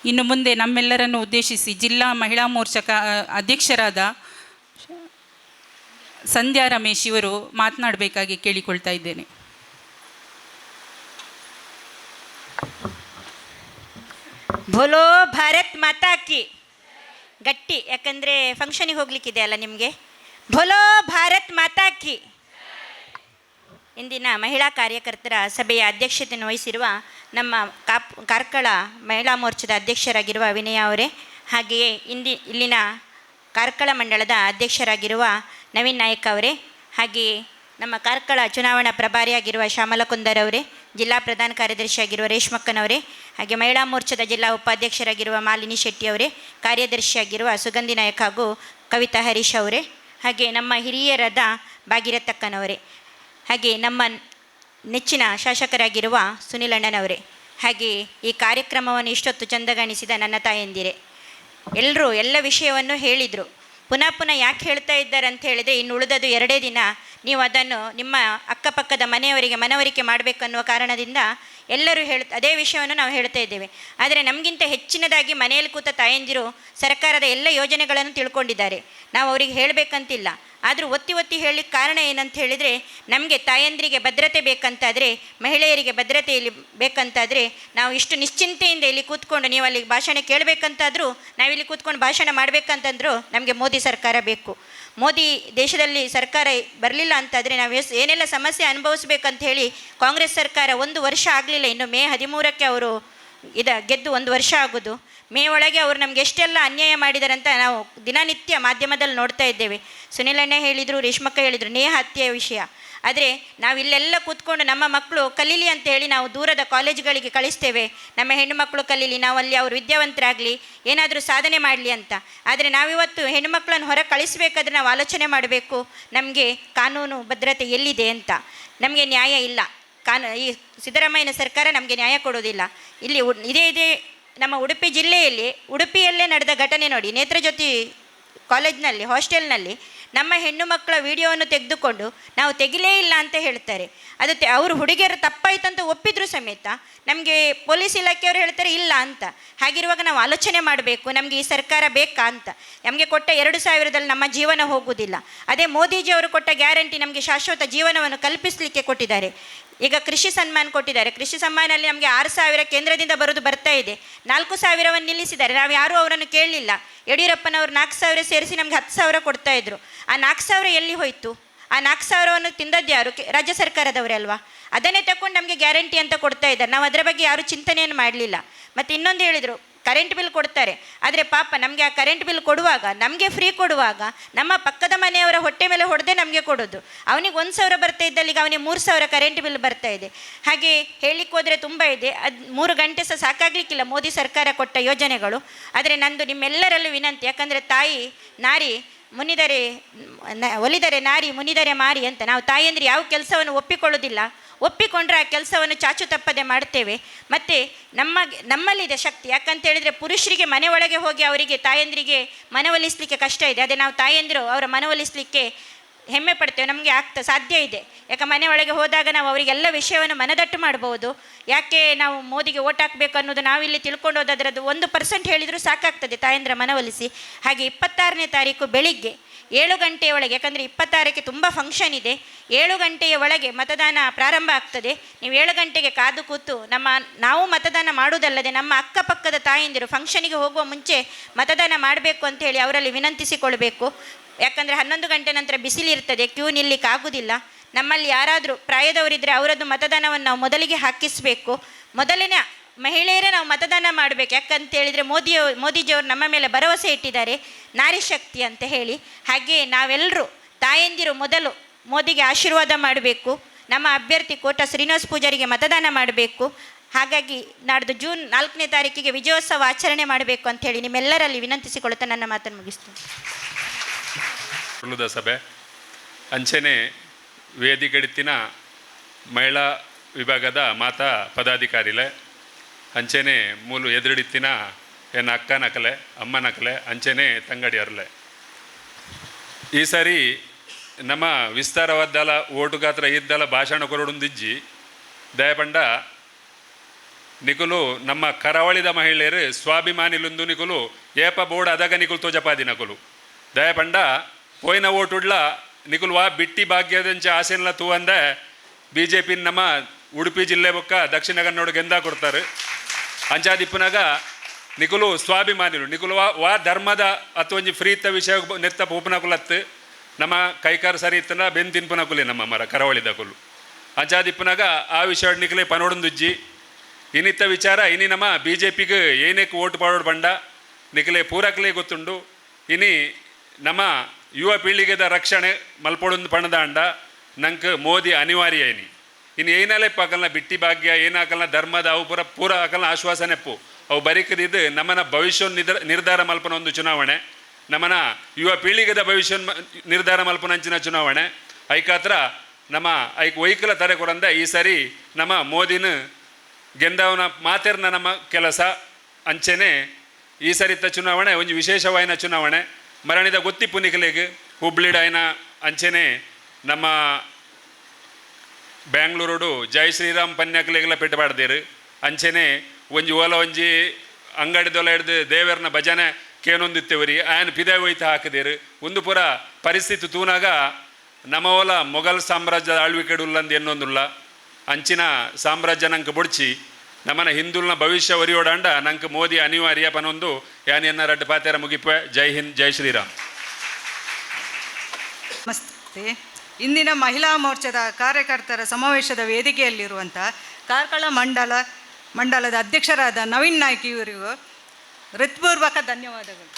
ಇನ್ನು ಮುಂದೆ ನಮ್ಮೆಲ್ಲರನ್ನು ಉದ್ದೇಶಿಸಿ ಜಿಲ್ಲಾ ಮಹಿಳಾ ಮೋರ್ಚಾ ಅಧ್ಯಕ್ಷರಾದ ಸಂಧ್ಯಾ ರಮೇಶ್ ಇವರು ಮಾತನಾಡಬೇಕಾಗಿ ಕೇಳಿಕೊಳ್ತಾ ಇದ್ದೇನೆ. ಬೋಲೋ ಭಾರತ್ ಮಾತಾ ಕಿ. ಗಟ್ಟಿ, ಯಾಕಂದರೆ ಫಂಕ್ಷನಿಗೆ ಹೋಗ್ಲಿಕ್ಕಿದೆ ಅಲ್ಲ ನಿಮಗೆ. ಬೋಲೋ ಭಾರತ್ ಮಾತಾ ಕಿ. ಇಂದಿನ ಮಹಿಳಾ ಕಾರ್ಯಕರ್ತರ ಸಭೆಯ ಅಧ್ಯಕ್ಷತೆಯನ್ನು ವಹಿಸಿರುವ ನಮ್ಮ ಕಾರ್ಕಳ ಮಹಿಳಾ ಮೋರ್ಚಾದ ಅಧ್ಯಕ್ಷರಾಗಿರುವ ವಿನಯ ಅವರೇ, ಹಾಗೆಯೇ ಇಲ್ಲಿನ ಕಾರ್ಕಳ ಮಂಡಳದ ಅಧ್ಯಕ್ಷರಾಗಿರುವ ನವೀನ್ ನಾಯಕ್ ಅವರೇ, ಹಾಗೆಯೇ ನಮ್ಮ ಕಾರ್ಕಳ ಚುನಾವಣಾ ಪ್ರಭಾರಿಯಾಗಿರುವ ಶ್ಯಾಮಲ ಕುಂದರ್ ಅವರೇ, ಜಿಲ್ಲಾ ಪ್ರಧಾನ ಕಾರ್ಯದರ್ಶಿಯಾಗಿರುವ ರೇಷ್ಮಕ್ಕನವರೇ, ಹಾಗೆ ಮಹಿಳಾ ಮೋರ್ಚಾದ ಜಿಲ್ಲಾ ಉಪಾಧ್ಯಕ್ಷರಾಗಿರುವ ಮಾಲಿನಿ ಶೆಟ್ಟಿ ಅವರೇ, ಕಾರ್ಯದರ್ಶಿಯಾಗಿರುವ ಸುಗಂಧಿ ನಾಯಕ್ ಹಾಗೂ ಕವಿತಾ ಹರೀಶ್ ಅವರೇ, ಹಾಗೆ ನಮ್ಮ ಹಿರಿಯರಾದ ಭಾಗೀರಥಕ್ಕನವರೇ, ಹಾಗೆ ನಮ್ಮ ನೆಚ್ಚಿನ ಶಾಸಕರಾಗಿರುವ ಸುನಿಲ್ ಅಣ್ಣನವರೇ, ಹಾಗೆ ಈ ಕಾರ್ಯಕ್ರಮವನ್ನು ಇಷ್ಟೊತ್ತು ಚಂದಗಾಣಿಸಿದ ನನ್ನ ತಾಯಂದಿರೇ, ಎಲ್ಲರೂ ಎಲ್ಲ ವಿಷಯವನ್ನು ಹೇಳಿದರು. ಪುನಃ ಯಾಕೆ ಹೇಳ್ತಾ ಇದ್ದಾರೆ ಅಂತ ಹೇಳಿದರೆ, ಇನ್ನು ಉಳಿದದು 2 ದಿನ, ನೀವು ಅದನ್ನು ನಿಮ್ಮ ಅಕ್ಕಪಕ್ಕದ ಮನೆಯವರಿಗೆ ಮನವರಿಕೆ ಮಾಡಬೇಕನ್ನುವ ಕಾರಣದಿಂದ ಎಲ್ಲರೂ ಅದೇ ವಿಷಯವನ್ನು ನಾವು ಹೇಳ್ತಾ ಇದ್ದೇವೆ. ಆದರೆ ನಮಗಿಂತ ಹೆಚ್ಚಿನದಾಗಿ ಮನೆಯಲ್ಲಿ ಕೂತ ತಾಯಂದಿರು ಸರ್ಕಾರದ ಎಲ್ಲ ಯೋಜನೆಗಳನ್ನು ತಿಳ್ಕೊಂಡಿದ್ದಾರೆ. ನಾವು ಅವರಿಗೆ ಹೇಳಬೇಕಂತಿಲ್ಲ. ಆದರೂ ಒತ್ತಿ ಹೇಳಲಿಕ್ಕೆ ಕಾರಣ ಏನಂತ ಹೇಳಿದರೆ, ನಮಗೆ ತಾಯಂದಿರಿಗೆ ಭದ್ರತೆ ಬೇಕಂತಾದರೆ, ಮಹಿಳೆಯರಿಗೆ ಭದ್ರತೆಯಲ್ಲಿ ಬೇಕಂತಾದರೆ, ನಾವು ಇಷ್ಟು ನಿಶ್ಚಿಂತೆಯಿಂದ ಇಲ್ಲಿ ಕೂತ್ಕೊಂಡು ನೀವು ಅಲ್ಲಿ ಭಾಷಣ ಕೇಳಬೇಕಂತಾದರೂ, ನಾವಿಲ್ಲಿ ಕೂತ್ಕೊಂಡು ಭಾಷಣ ಮಾಡಬೇಕಂತಂದರೂ ನಮಗೆ ಮೋದಿ ಸರ್ಕಾರ ಬೇಕು. ಮೋದಿ ದೇಶದಲ್ಲಿ ಸರ್ಕಾರ ಬರಲಿಲ್ಲ ಅಂತಾದರೆ ನಾವು ಏನೆಲ್ಲ ಸಮಸ್ಯೆ ಅನುಭವಿಸ್ಬೇಕಂತ ಹೇಳಿ ಕಾಂಗ್ರೆಸ್ ಸರ್ಕಾರ 1 ವರ್ಷ ಆಗಲಿಲ್ಲ. ಇನ್ನು ಮೇ 13ಕ್ಕೆ ಅವರು ಗೆದ್ದು 1 ವರ್ಷ ಆಗೋದು. ಮೇ ಒಳಗೆ ಅವರು ನಮಗೆ ಎಷ್ಟೆಲ್ಲ ಅನ್ಯಾಯ ಮಾಡಿದಾರಂತ ನಾವು ದಿನನಿತ್ಯ ಮಾಧ್ಯಮದಲ್ಲಿ ನೋಡ್ತಾ ಇದ್ದೇವೆ. ಸುನಿಲಣ್ಣ ಹೇಳಿದರು, ರೇಷ್ಮಕ್ಕ ಹೇಳಿದರು, ನೇಹ ಹತ್ಯೆಯ ವಿಷಯ. ಆದರೆ ನಾವು ಇಲ್ಲೆಲ್ಲ ಕೂತ್ಕೊಂಡು ನಮ್ಮ ಮಕ್ಕಳು ಕಲೀಲಿ ಅಂತ ಹೇಳಿ ನಾವು ದೂರದ ಕಾಲೇಜುಗಳಿಗೆ ಕಳಿಸ್ತೇವೆ, ನಮ್ಮ ಹೆಣ್ಣು ಮಕ್ಕಳು ಕಲೀಲಿ, ನಾವು ಅಲ್ಲಿ ಅವರು ವಿದ್ಯಾವಂತರಾಗಲಿ, ಏನಾದರೂ ಸಾಧನೆ ಮಾಡಲಿ ಅಂತ. ಆದರೆ ನಾವಿವತ್ತು ಹೆಣ್ಣುಮಕ್ಕಳನ್ನು ಹೊರ ಕಳಿಸಬೇಕಾದ್ರೆ ನಾವು ಆಲೋಚನೆ ಮಾಡಬೇಕು, ನಮಗೆ ಕಾನೂನು ಭದ್ರತೆ ಎಲ್ಲಿದೆ ಅಂತ. ನಮಗೆ ನ್ಯಾಯ ಇಲ್ಲ. ಈ ಸಿದ್ದರಾಮಯ್ಯನ ಸರ್ಕಾರ ನಮಗೆ ನ್ಯಾಯ ಕೊಡೋದಿಲ್ಲ. ಇಲ್ಲಿ ಇದೇ ನಮ್ಮ ಉಡುಪಿ ಜಿಲ್ಲೆಯಲ್ಲಿ ಉಡುಪಿಯಲ್ಲೇ ನಡೆದ ಘಟನೆ ನೋಡಿ, ನೇತ್ರಜ್ಯೋತಿ ಕಾಲೇಜ್ನಲ್ಲಿ ಹಾಸ್ಟೆಲ್ನಲ್ಲಿ ನಮ್ಮ ಹೆಣ್ಣು ಮಕ್ಕಳ ವಿಡಿಯೋವನ್ನು ತೆಗೆದುಕೊಂಡು ನಾವು ತೆಗಿಲೇ ಇಲ್ಲ ಅಂತ ಹೇಳ್ತಾರೆ. ಅದು ಅವರು ಹುಡುಗಿಯರು ತಪ್ಪಾಯ್ತಂತ ಒಪ್ಪಿದ್ರು ಸಮೇತ ನಮಗೆ ಪೊಲೀಸ್ ಇಲಾಖೆಯವರು ಹೇಳ್ತಾರೆ ಇಲ್ಲ ಅಂತ. ಹಾಗಿರುವಾಗ ನಾವು ಆಲೋಚನೆ ಮಾಡಬೇಕು, ನಮಗೆ ಈ ಸರ್ಕಾರ ಬೇಕಾ ಅಂತ. ನಮಗೆ ಕೊಟ್ಟ 2,000ದಲ್ಲಿ ನಮ್ಮ ಜೀವನ ಹೋಗುವುದಿಲ್ಲ. ಅದೇ ಮೋದಿಜಿಯವರು ಕೊಟ್ಟ ಗ್ಯಾರಂಟಿ ನಮಗೆ ಶಾಶ್ವತ ಜೀವನವನ್ನು ಕಲ್ಪಿಸಲಿಕ್ಕೆ ಕೊಟ್ಟಿದ್ದಾರೆ. ಈಗ ಕೃಷಿ ಸನ್ಮಾನ್ ಕೊಟ್ಟಿದ್ದಾರೆ. ಕೃಷಿ ಸನ್ಮಾನಲ್ಲಿ ನಮಗೆ 6,000 ಕೇಂದ್ರದಿಂದ ಬರ್ತಾ ಇದೆ. 4,000ವನ್ನು ನಿಲ್ಲಿಸಿದ್ದಾರೆ. ನಾವು ಯಾರೂ ಅವರನ್ನು ಕೇಳಲಿಲ್ಲ. ಯಡಿಯೂರಪ್ಪನವರು 4,000 ಸೇರಿಸಿ ನಮಗೆ 10,000 ಕೊಡ್ತಾ ಇದ್ರು. ಆ 4,000 ಎಲ್ಲಿ ಹೋಯಿತು? ಆ 4,000ವನ್ನು ತಿಂದದ್ದು ಯಾರು? ರಾಜ್ಯ ಸರ್ಕಾರದವರೇ ಅಲ್ವಾ? ಅದನ್ನೇ ತಗೊಂಡು ನಮಗೆ ಗ್ಯಾರಂಟಿ ಅಂತ ಕೊಡ್ತಾ ಇದ್ದಾರೆ. ನಾವು ಅದರ ಬಗ್ಗೆ ಯಾರೂ ಚಿಂತನೆಯನ್ನು ಮಾಡಲಿಲ್ಲ. ಮತ್ತು ಇನ್ನೊಂದು ಹೇಳಿದರು, ಕರೆಂಟ್ ಬಿಲ್ ಕೊಡ್ತಾರೆ. ಆದರೆ ಪಾಪ ನಮಗೆ ಆ ಕರೆಂಟ್ ಬಿಲ್ ಕೊಡುವಾಗ, ನಮಗೆ ಫ್ರೀ ಕೊಡುವಾಗ ನಮ್ಮ ಪಕ್ಕದ ಮನೆಯವರ ಹೊಟ್ಟೆ ಮೇಲೆ ಹೊಡೆದೇ ನಮಗೆ ಕೊಡೋದು. ಅವನಿಗೆ 1,000 ಬರ್ತಾ ಇದ್ದಲ್ಲಿ ಈಗ ಅವನಿಗೆ 3,000 ಕರೆಂಟ್ ಬಿಲ್ ಬರ್ತಾ ಇದೆ. ಹಾಗೆ ಹೇಳಲಿಕ್ಕೆ ಹೋದರೆ ತುಂಬ ಇದೆ. ಅದು 3 ಗಂಟೆ ಸಹ ಸಾಕಾಗಲಿಕ್ಕಿಲ್ಲ ಮೋದಿ ಸರ್ಕಾರ ಕೊಟ್ಟ ಯೋಜನೆಗಳು. ಆದರೆ ನಂದು ನಿಮ್ಮೆಲ್ಲರಲ್ಲೂ ವಿನಂತಿ, ಯಾಕಂದರೆ ತಾಯಿ ನಾರಿ ಒಲಿದರೆ ನಾರಿ ಮುನಿದರೆ ಮಾರಿ ಅಂತ. ನಾವು ತಾಯಿಯಂದ್ರೆ ಯಾವ ಕೆಲಸವನ್ನು ಒಪ್ಪಿಕೊಳ್ಳೋದಿಲ್ಲ. ಒಪ್ಪಿಕೊಂಡ್ರೆ ಆ ಕೆಲಸವನ್ನು ಚಾಚು ತಪ್ಪದೆ ಮಾಡ್ತೇವೆ. ಮತ್ತು ನಮ್ಮಲ್ಲಿದೆ ಶಕ್ತಿ. ಯಾಕಂತ ಹೇಳಿದರೆ ಪುರುಷರಿಗೆ ಮನೆ ಒಳಗೆ ಹೋಗಿ ಅವರಿಗೆ ತಾಯಂದ್ರಿಗೆ ಮನವೊಲಿಸಲಿಕ್ಕೆ ಕಷ್ಟ ಇದೆ. ಅದೇ ನಾವು ತಾಯಂದಿರು ಅವರ ಮನವೊಲಿಸಲಿಕ್ಕೆ ಹೆಮ್ಮೆ ಪಡ್ತೇವೆ. ನಮಗೆ ಸಾಧ್ಯ ಇದೆ. ಯಾಕೆ ಮನೆ ಒಳಗೆ ಹೋದಾಗ ನಾವು ಅವರಿಗೆಲ್ಲ ವಿಷಯವನ್ನು ಮನದಟ್ಟು ಮಾಡ್ಬೋದು. ಯಾಕೆ ನಾವು ಮೋದಿಗೆ ಓಟ್ ಹಾಕಬೇಕು ಅನ್ನೋದು ನಾವಿಲ್ಲಿ ತಿಳ್ಕೊಂಡು ಹೋದದ್ರದ್ದು 1% ಹೇಳಿದರೂ ಸಾಕಾಗ್ತದೆ ತಾಯಂದ್ರ ಮನವೊಲಿಸಿ. ಹಾಗೆ 26ನೇ ತಾರೀಕು ಬೆಳಿಗ್ಗೆ 7 ಗಂಟೆಯ ಒಳಗೆ, ಯಾಕಂದರೆ 26ಕ್ಕೆ ತುಂಬ ಫಂಕ್ಷನ್ ಇದೆ, 7 ಗಂಟೆಯ ಒಳಗೆ ಮತದಾನ ಪ್ರಾರಂಭ ಆಗ್ತದೆ. ನೀವು 7 ಗಂಟೆಗೆ ಕಾದು ಕೂತು ನಾವು ಮತದಾನ ಮಾಡುವುದಲ್ಲದೆ ನಮ್ಮ ಅಕ್ಕಪಕ್ಕದ ತಾಯಂದಿರು ಫಂಕ್ಷನಿಗೆ ಹೋಗುವ ಮುಂಚೆ ಮತದಾನ ಮಾಡಬೇಕು ಅಂತ ಹೇಳಿ ಅವರಲ್ಲಿ ವಿನಂತಿಸಿಕೊಳ್ಬೇಕು. ಯಾಕಂದರೆ 11 ಗಂಟೆ ನಂತರ ಬಿಸಿಲಿರ್ತದೆ, ಕ್ಯೂ ನಿಲ್ಲಿಕ್ಕೆ ಆಗೋದಿಲ್ಲ. ನಮ್ಮಲ್ಲಿ ಯಾರಾದರೂ ಪ್ರಾಯದವರಿದ್ದರೆ ಅವರದ್ದು ಮತದಾನವನ್ನು ನಾವು ಮೊದಲಿಗೆ ಹಾಕಿಸಬೇಕು. ಮೊದಲನೇ ಮಹಿಳೆಯರೇ ನಾವು ಮತದಾನ ಮಾಡಬೇಕು. ಯಾಕಂತ ಹೇಳಿದರೆ ಮೋದಿಜಿಯವರು ನಮ್ಮ ಮೇಲೆ ಭರವಸೆ ಇಟ್ಟಿದ್ದಾರೆ ನಾರಿ ಶಕ್ತಿ ಅಂತ ಹೇಳಿ. ಹಾಗೆ ನಾವೆಲ್ಲರೂ ತಾಯಂದಿರು ಮೊದಲು ಮೋದಿಗೆ ಆಶೀರ್ವಾದ ಮಾಡಬೇಕು. ನಮ್ಮ ಅಭ್ಯರ್ಥಿ ಕೋಟ ಶ್ರೀನಿವಾಸ್ ಪೂಜಾರಿಗೆ ಮತದಾನ ಮಾಡಬೇಕು. ಹಾಗಾಗಿ ನಾಡ್ದು ಜೂನ್ 4ನೇ ತಾರೀಕಿಗೆ ವಿಜಯೋತ್ಸವ ಆಚರಣೆ ಮಾಡಬೇಕು ಅಂತ ಹೇಳಿ ನಿಮ್ಮೆಲ್ಲರಲ್ಲಿ ವಿನಂತಿಸಿಕೊಳ್ಳುತ್ತಾ ನನ್ನ ಮಾತನ್ನು ಮುಗಿಸ್ತೀನಿ. ಸಭೆ ಅಂಚೆನೆ ವೇದಿಕೆಡಿತ್ತಿನ ಮಹಿಳಾ ವಿಭಾಗದ ಮಾತಾ ಪದಾಧಿಕಾರಿಲೆ ಅಂಚೆನೆ ಮೂಲು ಎದುರಿಡಿತ್ತಿನ ಎನ್ನ ಅಕ್ಕ ನಕಲೆ ಅಮ್ಮ ನಕಲೆ ಅಂಚೆನೆ ತಂಗಡಿಯರ್ಲೆ. ಈ ಸಾರಿ ನಮ್ಮ ವಿಸ್ತಾರವಾದ್ದಲ ಓಟು ಗಾತ್ರ ಇದ್ದಲ ಭಾಷಣ ಕೊರಡುಂದಿಜ್ಜಿ ದಯಪಂಡ ನಿಕುಲು ನಮ್ಮ ಕರಾವಳಿದ ಮಹಿಳೆಯರು ಸ್ವಾಭಿಮಾನಿಲುಂದು ನಿಕುಲು ಏಪ ಬೋರ್ಡ್ ಅದಾಗ ನಿಕುಲು ತೋಜಪಾದಿ ನಕುಲು ದಯಪಂಡ ಪೋಯಿನ ಓಟುಡ್ಲ ನಿಕುಲು ವಾ ಬಿಟ್ಟಿ ಭಾಗ್ಯದಂಚ ಆಸೆಲ್ಲ ತೂವಂದ BJP ನಮ್ಮ ಉಡುಪಿ ಜಿಲ್ಲೆ ಬೊಕ್ಕ ದಕ್ಷಿಣ ಕನ್ನಡ ಗೆಂದ ಕೊಡ್ತಾರೆ. ಅಂಚಾದಿಪ್ಪನಾಗ ನಿಕುಲು ಸ್ವಾಭಿಮಾನಿಲು ನಿಕುಲು ವಾ ಧರ್ಮದ ಅಥವಾ ಫ್ರೀತ ವಿಷಯ ನೆತ್ತ ಪೂಪನಕುಲತ್ತು ನಮ್ಮ ಕೈಕಾರ ಸರಿ ಇತ್ತನ ಬೆನ್ ತಿನ್ಪನಕುಲಿ ನಮ್ಮ ಮರ ಕರಾವಳಿದ ಕುಲು ಅಂಚಾದಿಪ್ಪನಾಗ ಆ ವಿಷಯ ನಿಕಲೆ ಪನೋಡಂದುಜ್ಜಿ ಇನ್ನಿತ್ತ ವಿಚಾರ ಇನಿ ನಮ್ಮ BJPಗೆ ಏನಕ್ಕೆ ಓಟ್ ಪಾಡೋಡು ಬಂಡ ನಿಕಲೆ ಪೂರಕಲೇ ಗೊತ್ತುಂಡು. ಇನಿ ನಮ್ಮ ಯುವ ಪೀಳಿಗೆದ ರಕ್ಷಣೆ ಮಲ್ಪೊಡೊಂದು ಪಣದ ಅಂಡ ನಂಗೆ ಮೋದಿ ಅನಿವಾರ್ಯ ಇನ್ನು ಏನಲ್ಲೇ ಪಾಕಲ್ನ ಬಿಟ್ಟಿ ಭಾಗ್ಯ ಏನಾಕಲ್ನ ಧರ್ಮದ ಅವು ಪೂರ ಹಾಕಲ್ನ ಆಶ್ವಾಸನೆಪ್ಪು ಅವು ಬರೀಕದಿದ್ದು ನಮ್ಮನ ಭವಿಷ್ಯ ನಿರ್ಧಾರ ಮಲ್ಪನ ಒಂದು ಚುನಾವಣೆ, ನಮ್ಮನ ಯುವ ಪೀಳಿಗೆದ ಭವಿಷ್ಯ ನಿರ್ಧಾರ ಮಲ್ಪನಂಚಿನ ಚುನಾವಣೆ ಐಕಾತ್ರ ನಮ್ಮ ಐಕ್ ವೈಕಲ ತರೆ ಕೊರಂದ ಈ ಸರಿ ನಮ್ಮ ಮೋದಿನ ಗೆಂದವನ ಮಾತೆರ್ನ ನಮ್ಮ ಕೆಲಸ ಅಂಚೆನೆ ಈ ಸರಿತ ಚುನಾವಣೆ ಒಂದು ವಿಶೇಷವಾಯಿನ ಚುನಾವಣೆ ಮರಣಿದ ಗೊತ್ತಿಪ್ಪು ನಿಖಲೆಗೆ ಹುಬ್ಳಿಡಾಯಿನ ಅಂಚೆನೆ ನಮ್ಮ ಬ್ಯಾಂಗ್ಳೂರೋಡು ಜೈ ಶ್ರೀರಾಮ್ ಪನ್ಯಾಕಲೆಗೆಲ್ಲ ಪೆಟ್ಟಬಾಡ್ದೇರು ಅಂಚೆನೆ ಒಂಜಿ ಓಲ ಒಂಜಿ ಅಂಗಡಿದೊಲ ಹಿಡ್ದು ದೇವರನ ಭಜನೆ ಕೇನೊಂದಿತ್ತೇವರಿ ಆಯನ ಪಿದೆ ಒಯ್ತು ಹಾಕಿದೇರು ಒಂದು ಪುರ ಪರಿಸ್ಥಿತಿ ತೂನಾಗ ನಮ್ಮ ಓಲ ಮೊಘಲ್ ಸಾಮ್ರಾಜ್ಯದ ಆಳ್ವಿಕೆಡುಲ್ಲಂದು ಎನ್ನೊಂದುಲ್ಲ ಅಂಚಿನ ಸಾಮ್ರಾಜ್ಯ ನಂಗೆ ಬುಡ್ಚಿ ನಮ್ಮನ ಹಿಂದುಲ್ನ ಭವಿಷ್ಯ ಒರಿಯೋಡಾಂಡ ನಂಗೆ ಮೋದಿ ಅನಿವಾರ್ಯ ಪನೊಂದು ಯಾನ್ ಎನ್ನ ರಡ್ಡು ಪಾತೆರ ಮುಗಿಪೆ. ಜೈ ಹಿಂದ್, ಜೈ ಶ್ರೀರಾಮ್. ನಮಸ್ತೆ. ಇಂದಿನ ಮಹಿಳಾ ಮೋರ್ಚಾದ ಕಾರ್ಯಕರ್ತರ ಸಮಾವೇಶದ ವೇದಿಕೆಯಲ್ಲಿರುವಂಥ ಕಾರ್ಕಳ ಮಂಡಲದ ಅಧ್ಯಕ್ಷರಾದ ನವೀನ್ ನಾಯ್ಕ ಇವರಿಗೂ ಹೃತ್ಪೂರ್ವಕ ಧನ್ಯವಾದಗಳು.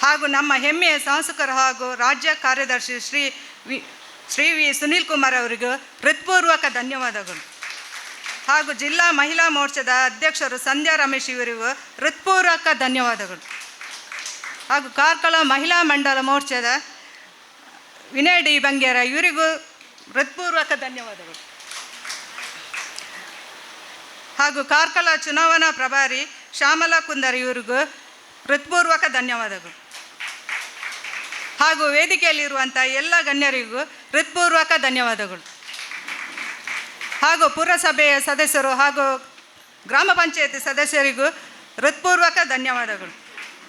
ಹಾಗೂ ನಮ್ಮ ಹೆಮ್ಮೆಯ ಶಾಸಕರು ಹಾಗೂ ರಾಜ್ಯ ಕಾರ್ಯದರ್ಶಿ ಶ್ರೀ ವಿ ಸುನೀಲ್ ಕುಮಾರ್ ಅವರಿಗೂ ಹೃತ್ಪೂರ್ವಕ ಧನ್ಯವಾದಗಳು. ಹಾಗೂ ಜಿಲ್ಲಾ ಮಹಿಳಾ ಮೋರ್ಚಾದ ಅಧ್ಯಕ್ಷರು ಸಂಧ್ಯಾ ರಮೇಶ್ ಇವರಿಗೂ ಹೃತ್ಪೂರ್ವಕ ಧನ್ಯವಾದಗಳು. ಹಾಗೂ ಕಾರ್ಕಳ ಮಹಿಳಾ ಮಂಡಲ ಮೋರ್ಚಾದ ವಿನಯ್ ಡಿ ಬಂಗೇರ ಇವರಿಗೂ ಹೃತ್ಪೂರ್ವಕ ಧನ್ಯವಾದಗಳು. ಹಾಗೂ ಕಾರ್ಕಳ ಚುನಾವಣಾ ಪ್ರಭಾರಿ ಶ್ಯಾಮಲಾ ಕುಂದರ್ ಇವರಿಗೂ ಹೃತ್ಪೂರ್ವಕ ಧನ್ಯವಾದಗಳು. ಹಾಗೂ ವೇದಿಕೆಯಲ್ಲಿರುವಂಥ ಎಲ್ಲ ಗಣ್ಯರಿಗೂ ಹೃತ್ಪೂರ್ವಕ ಧನ್ಯವಾದಗಳು. ಹಾಗೂ ಪುರಸಭೆಯ ಸದಸ್ಯರು ಹಾಗೂ ಗ್ರಾಮ ಪಂಚಾಯತಿ ಸದಸ್ಯರಿಗೂ ಹೃತ್ಪೂರ್ವಕ ಧನ್ಯವಾದಗಳು.